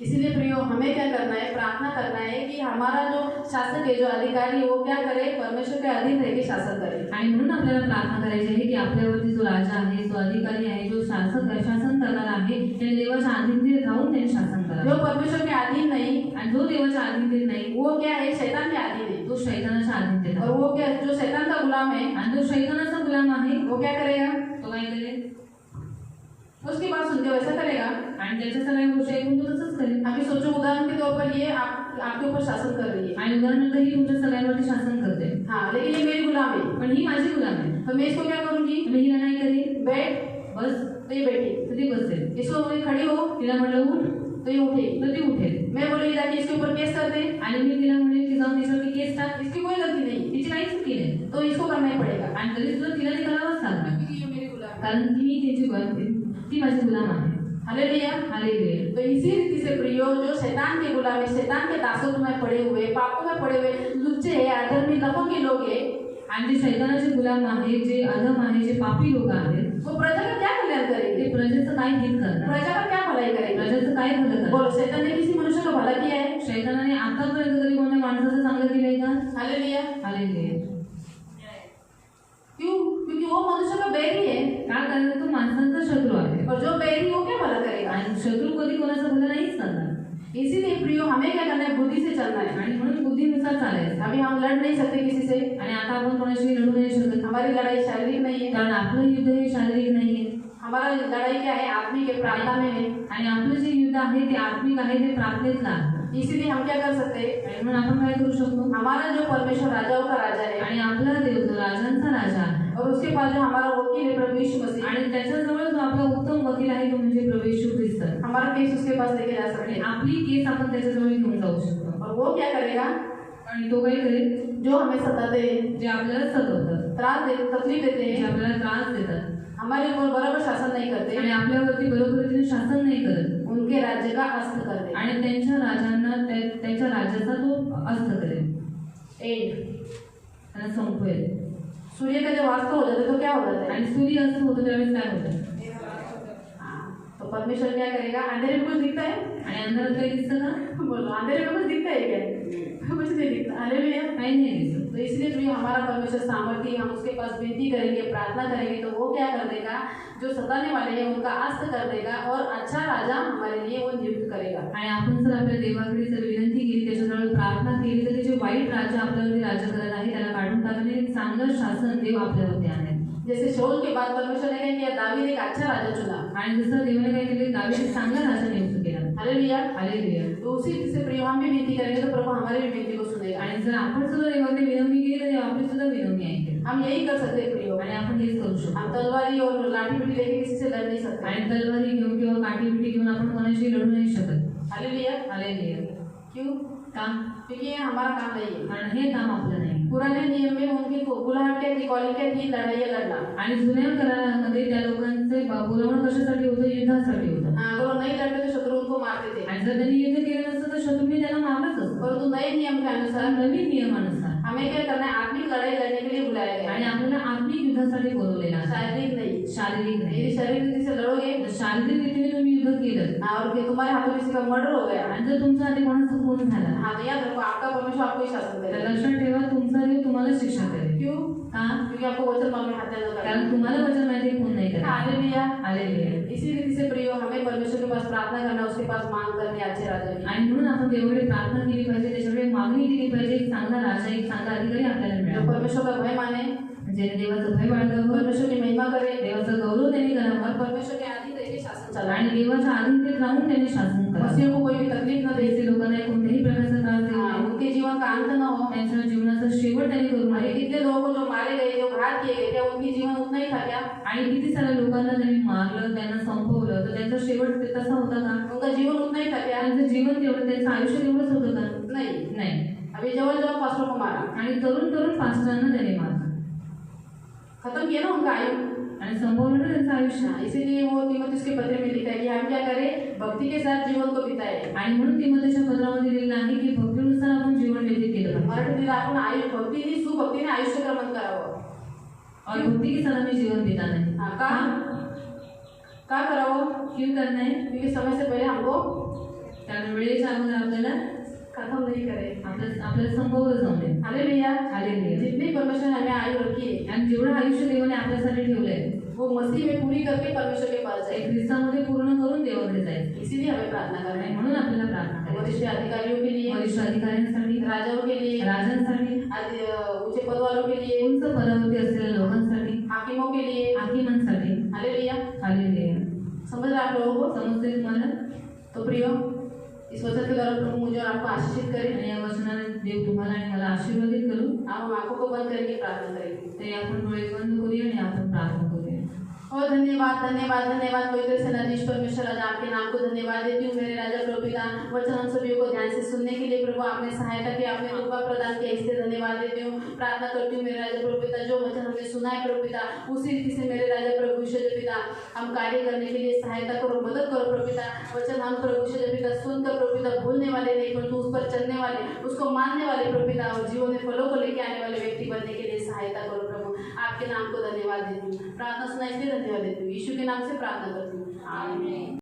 इसीलिए प्रियो, हमें क्या करना है, प्रार्थना करना है कि हमारा जो शासक है, जो अधिकारी है, वो क्या करे, परमेश्वर के अधीन रह के शासन करे. आणि म्हणून आपल्याला प्रार्थना करायची आहे की आपल्यावरती जो राजा आहे, जो अधिकारी आहे, जो शासन करणारा आहे त्याने देवाच्या अधीनतेत राहून त्याने शासन करावं. जो परमेश्वर के अधीन नहीं, आणि जो देवाच्या अधीनतेत नाही वो क्या है, शैतान के अधीन है. तो शैतानाच्या अधीनतेत आहे. और वो क्या, जो शैतान का गुलाम है, आणि जो शैतानाचा गुलाम आहे वो क्या करेगा, तो काय करेल? उसकी बात सुनते वैसा करेगा. आणि त्याच्या सगळ्या गोष्टी ऐकून तो तसंच करेल. अभी सोचो, उदाहरण के तौर पर ये आपके ऊपर शासन कर रही है. आणि उदाहरणार्थ ही तुमच्या सगळ्यांवरती शासन करते, हाँ, लेकिन ये मेरी गुलाम है, पण ही माझी गुलाम आहे. तो मैं इसको क्या करूंगी, मी हिला नाही करेल, बैठ, बस तो ये बैठी. तर ती बसेल. इसको बोले खड़ी हो, तिला म्हटलं उठ, तो ये उठेगी. तर ती उठेल. मैं बोले जाके इसके ऊपर केस कर दे, आणि मी तिला म्हणेल की जाऊन तिच्यावरती केस टाक, इसकी कोई गलती नहीं, तिची काही चुकी नाही, तो इसको करना ही पड़ेगा. आणि तरी सुद्धा तिला ते करावंच लागणार, क्योंकि ये मेरी गुलाम है. कारण की मी ती माझी गुलाम आहे. हालेलुया. हालेलुया. तो इसी रीति से प्रियो, जो शैतान के गुलाम है, शैतान के दासत्व में पड़े हुए, पापों में पड़े हुए लुच्चे है, अधर्मी लफंगे लोग है, आणि जे शैतानाचे गुलाम आहे, जे अधम आहे, जे पापी लोक आहेत, वो प्रजा का क्या कल्याण करेंगे, ते प्रजेचं काय हित करणार, प्रजा का क्या भलाई करेंगे. प्रजेचं काय भलं करणार? बोलो, शैतान ने किसी मनुष्य का भला किया है. शैतानाने आतापर्यंत कधी कोणत्या माणसाचं चांगलं केलंय का? हालेलुया. हालेलुया. क्यों? क्योंकि वो मनुष्य का बैरी है, का? कारण तो माणसांचा शत्रू आहे, और जो बैरी वो क्या भला करेगा. आणि शत्रू कधी कोणाचं भलं नाहीच करणार. इसीलिए प्रियो, हमें क्या करना है, बुद्धि से चलना है. आणि म्हणून बुद्धीनुसार चालायचं. अभी हम लड़ नहीं सकते किसी से, आणि आता आपण कोणाशी लढू नाही शकत, हमारी लड़ाई शारीरिक नहीं है. कारण आपलं युद्ध हे शारीरिक नाहीये, हमारा लड़ाई क्या है, आत्मिक है, प्रार्थना में है. आणि आपलं जे युद्ध आहे ते आत्मिक आहे, ते प्रार्थनेतलं आहे. इसीलिए हम क्या कर सकते हैं, आणि म्हणून आपण काय करू शकतो, हमारा जो परमेश्वर राजाओं का राजा है आणि आपला देव जो राजांचा राजा आहे और उसके पास जो हमारा वकील है प्रभु यीशु मसीह, आणि त्याच्याजवळ जो आपला उत्तम वकील आहे तो म्हणजे प्रभू येशू ख्रिस्त आहे. हमारा केस उसके पास लेके जा सकते आणि हैं आपली केस आपण त्याच्याजवळ घेऊन जाऊ शकतो. और वो क्या करेगा, आणि तो काय करेल, जो हमें सताते हैं, जे आपल्याला सतवतात, त्रास देते, तकलीफ देते जे हैं, आपल्याला त्रास देतात हमारे ऊपर बराबर शासन नहीं करते, आणि आपल्यावरती बरोबरीने शासन नाही करत उनके राज्य का अस्त कर दे. आणि त्यांच्या राजांना त्याच्या राज्याचा तो अस्त करेल, एंड त्यांना संपवेल. सूर्य का जब अस्त हो जाता है तो क्या हो जाता है, आणि सूर्य असं होतं त्यावेळेस काय होतं, हाँ, तो परमेश्वर क्या करेगा, अंधेरे में कुछ दिखता है, आणि अंधारात काही दिसतं का, बोलो अंधेरे में कुछ दिखता है क्या, कुछ नहीं दिखता. हालेलुया. काही नाही दिसत. तो इसलिए प्रिय हमारा परमेश्वर सामर्थ्य, हम उसके पास विनती करेंगे, प्रार्थना करेंगे तो वो क्या कर देगा, जो सताने वाले हैं उनका अस्त कर देगा और अच्छा राजा हमारे लिए वो नियुक्त करेगा. आणि आपण जर आपल्या देवाकडे जर विनंती केली, त्याच्याजवळ प्रार्थना केली, तर ते जे वाईट राज्य आपल्यावरती राज्य करत आहे त्याला काढून टाकणे एक चांगलं शासन देव आपल्यावरती आहे. जैसे शाऊल के बाद परमेश्वर ने क्या किया, दावीद एक अच्छा राजा चुना. आणि जसं देवाने काय केले, दावीद एक चांगला राजा नियुक्त केला. हालेलुया. हालेलुया. तो उसी से प्रिय हम भी विनती करेंगे तो प्रभु हमारी भी विनती को सुनेगा. आणि जर आपण सुद्धा देवाकडे विनवणी केली तर देव आपली सुद्धा विनवणी ऐकेल. हम यही कर सकते हैं प्रिय, आणि आपण हेच करू शकतो. हम तलवारी और लाठी पीठी लेके किसी से लड़ नहीं सकते. आणि तलवारी घेऊन किंवा काठी बिठी घेऊन आपण कोणाशी लढू नाही शकत. हालेलुया. हालेलुया. क्यों, का, क्योंकि ये हमारा काम नहीं है. कारण हे काम आपलं नाही. पुराने नियम में उनकी बुलाहट क्या थी, कॉलिंग क्या थी, लड़ाई लड़ना. आणि जुन्या करारामध्ये त्या लोकांचे बोलावणं कशासाठी होतं, युद्धासाठी होतं. अगर वो नहीं लड़ते तो शत्रु उनको मारते थे. आणि जर त्यांनी युद्ध केलं नसतं तर शत्रूंनी त्यांना मारलंच असतं. परंतु नए नियम के अनुसार नवीन नियमानुसार हमें क्या करना है, आत्मिक लड़ाई लड़ने के लिए बुलाया गया आणि है, आपल्याला आत्मिक युद्धासाठी बोलवलेलं आहे, शारीरिक नहीं. शारीरिक नाही. यदि शारीरिक रीति से लड़ोगे जर शारीरिक रीतीने तुम्ही युद्ध केलं और कि तुम्हारे हाथों किसी का मर्डर हो गया, आणि जर तुमच्या हाती कोणाचा खून झाला हाँ तो याद रखो आपका परमेश्वर आपको ही शासन तर करेगा. लक्षात ठेवा, तुमचा देव तुम्हाला शिक्षा करेल. क्यों, का, क्योंकि आपको वचन मालूम है हत्या न कारण करना. तुम्हाला वचन माहिती आहे, खून नाही करायचं. हालेलुया. हालेलुया. इसी रीति से प्रियो हमें परमेश्वर के पास प्रार्थना करना, उसके पास मांग करनी अच्छे राजा की. आणि म्हणून आपण देवाकडे प्रार्थना केली पाहिजे, त्याच्याकडे मागणी केली पाहिजे. एक चांगला राजा, एक चांगला अधिकारी आपल्याला जो मिळाला, परमेश्वर का भय माने, ज्याने देवाचं भय बाळगावं, परमेश्वर की महिमा करे देवाचा गौरव त्यांनी और करावा परमेश्वर के आधीन रह के शासन चलाए. आणि देवाच्या अधीनतेत राहून त्यांनी शासन करावं. मसीह को कोई भी तकलीफ न दे, देशी लोकांना कोणत्याही प्रकारचा त्रास देऊ हाँ, नये. उनके जीवन का अंत न हो. त्यांच्या जीवनाचा शेवट त्यांनी करू अरे नये. कितने लोगों को जो मारे गए, जो घात किए गए, क्या उनकी जीवन उतना ही था क्या? आणि किती साऱ्या लोकांना त्यांनी मारलं, त्यांना संपवलं, तर त्यांचा शेवट तसा होता का, उनका जीवन उतना ही था क्या? त्यांचं जीवन तेवढं, त्यांचं आयुष्य तेवढंच होतं का, नहीं. नाही. अभी जवल जवल पास्टरों को मारा, आणि तरुण तरुण पास्टरांना त्यांनी मारलं खत्म किया ना उनका आयु. आणि संपवलं ना त्यांचं आयुष्य. हाँ, इसीलिए वो तीमुथियुस के पत्र में लिखा है कि हम क्या करें, भक्ति के साथ जीवन को बिताए. आणि म्हणून तीमोथेच्या पत्रामध्ये लिहिलेलं आहे की भक्तीनुसार आपण जीवन व्यतीत केलं पाहिजे. मराठीतील आपण आयु भक्तीने सुभक्तीने आयुष्य क्रमण करावं. और भक्ति के साथ हमें जीवन बिताना है. हाँ, का करावं, क्यों करना है, क्योंकि समय से पहले हमको कारण वेळेच्या अगोदर आपल्याला खत्म नहीं करे. आपल्याला संपवलं जाऊ दे. हालेलुया. हालेलुया. जितनी परमेश्वर ने हमें आयु रखी है आणि जेवढं आयुष्य देवाने आपल्यासाठी ठेवलंय वो मसीह में पूरी करके परमेश्वर के पास ते जाए. ख्रिस्तामध्ये पूर्ण करून देवाकडे जायचं. इसीलिए हमें प्रार्थना करना आणि है. म्हणून आपल्याला प्रार्थना करायची. वरिष्ठ अधिकारियों के लिए, वरिष्ठ अधिकाऱ्यांसाठी, राजाओं के लिए, राजांसाठी, ऊंचे पद वालों के लिए, उंच पदावरती असलेल्या लोकांसाठी, हाकिमों के लिए. हाकिमांसाठी. हालेलुया. हालेलुया. समझ रहे आप लोगों को? समजते तुम्हाला? तो प्रियो, इस वचन के द्वारा प्रभु मुझे और आपको आशीषित करे. आणि या वचनाने देव तुम्हाला आणि मला आशीर्वादित करू. हम आंखों को बंद करके प्रार्थना करेंगे. ते आपण डोळे बंद करूया आणि आपण प्रार्थना करूया. और धन्यवाद धन्यवाद धन्यवाद पवित्र सेनाधीश परमेश्वर राजा, आपके नाम को धन्यवाद देती हूँ मेरे राजा प्रभु पिता. वचन हम सभी को ध्यान से सुनने के लिए प्रभु आपने सहायता की, आपने कृपा प्रदान किया, इसलिए धन्यवाद देती हूँ. प्रार्थना करती हूँ मेरे राजा प्रभु पिता, जो वचन हमने सुना है प्रभु पिता, उसी रीति से मेरे राजा प्रभु ईश्वर पिता हम कार्य करने के लिए सहायता करो, मदद करो प्रभु पिता. वचन हम प्रभु ईश्वर पिता सुनकर प्रभु पिता भूलने वाले नहीं, परंतु उस पर चलने वाले, उसको मानने वाले प्रभु पिता और जीवन में फलों को लेके आने वाले व्यक्ति बनने के लिए सहायता करो प्रभु. आपके नाम को धन्यवाद देती हूँ. प्रार्थना सुना इसलिए धन्यवाद देती हूँ. यीशु के नाम से प्रार्थना करती हूँ. आमीन.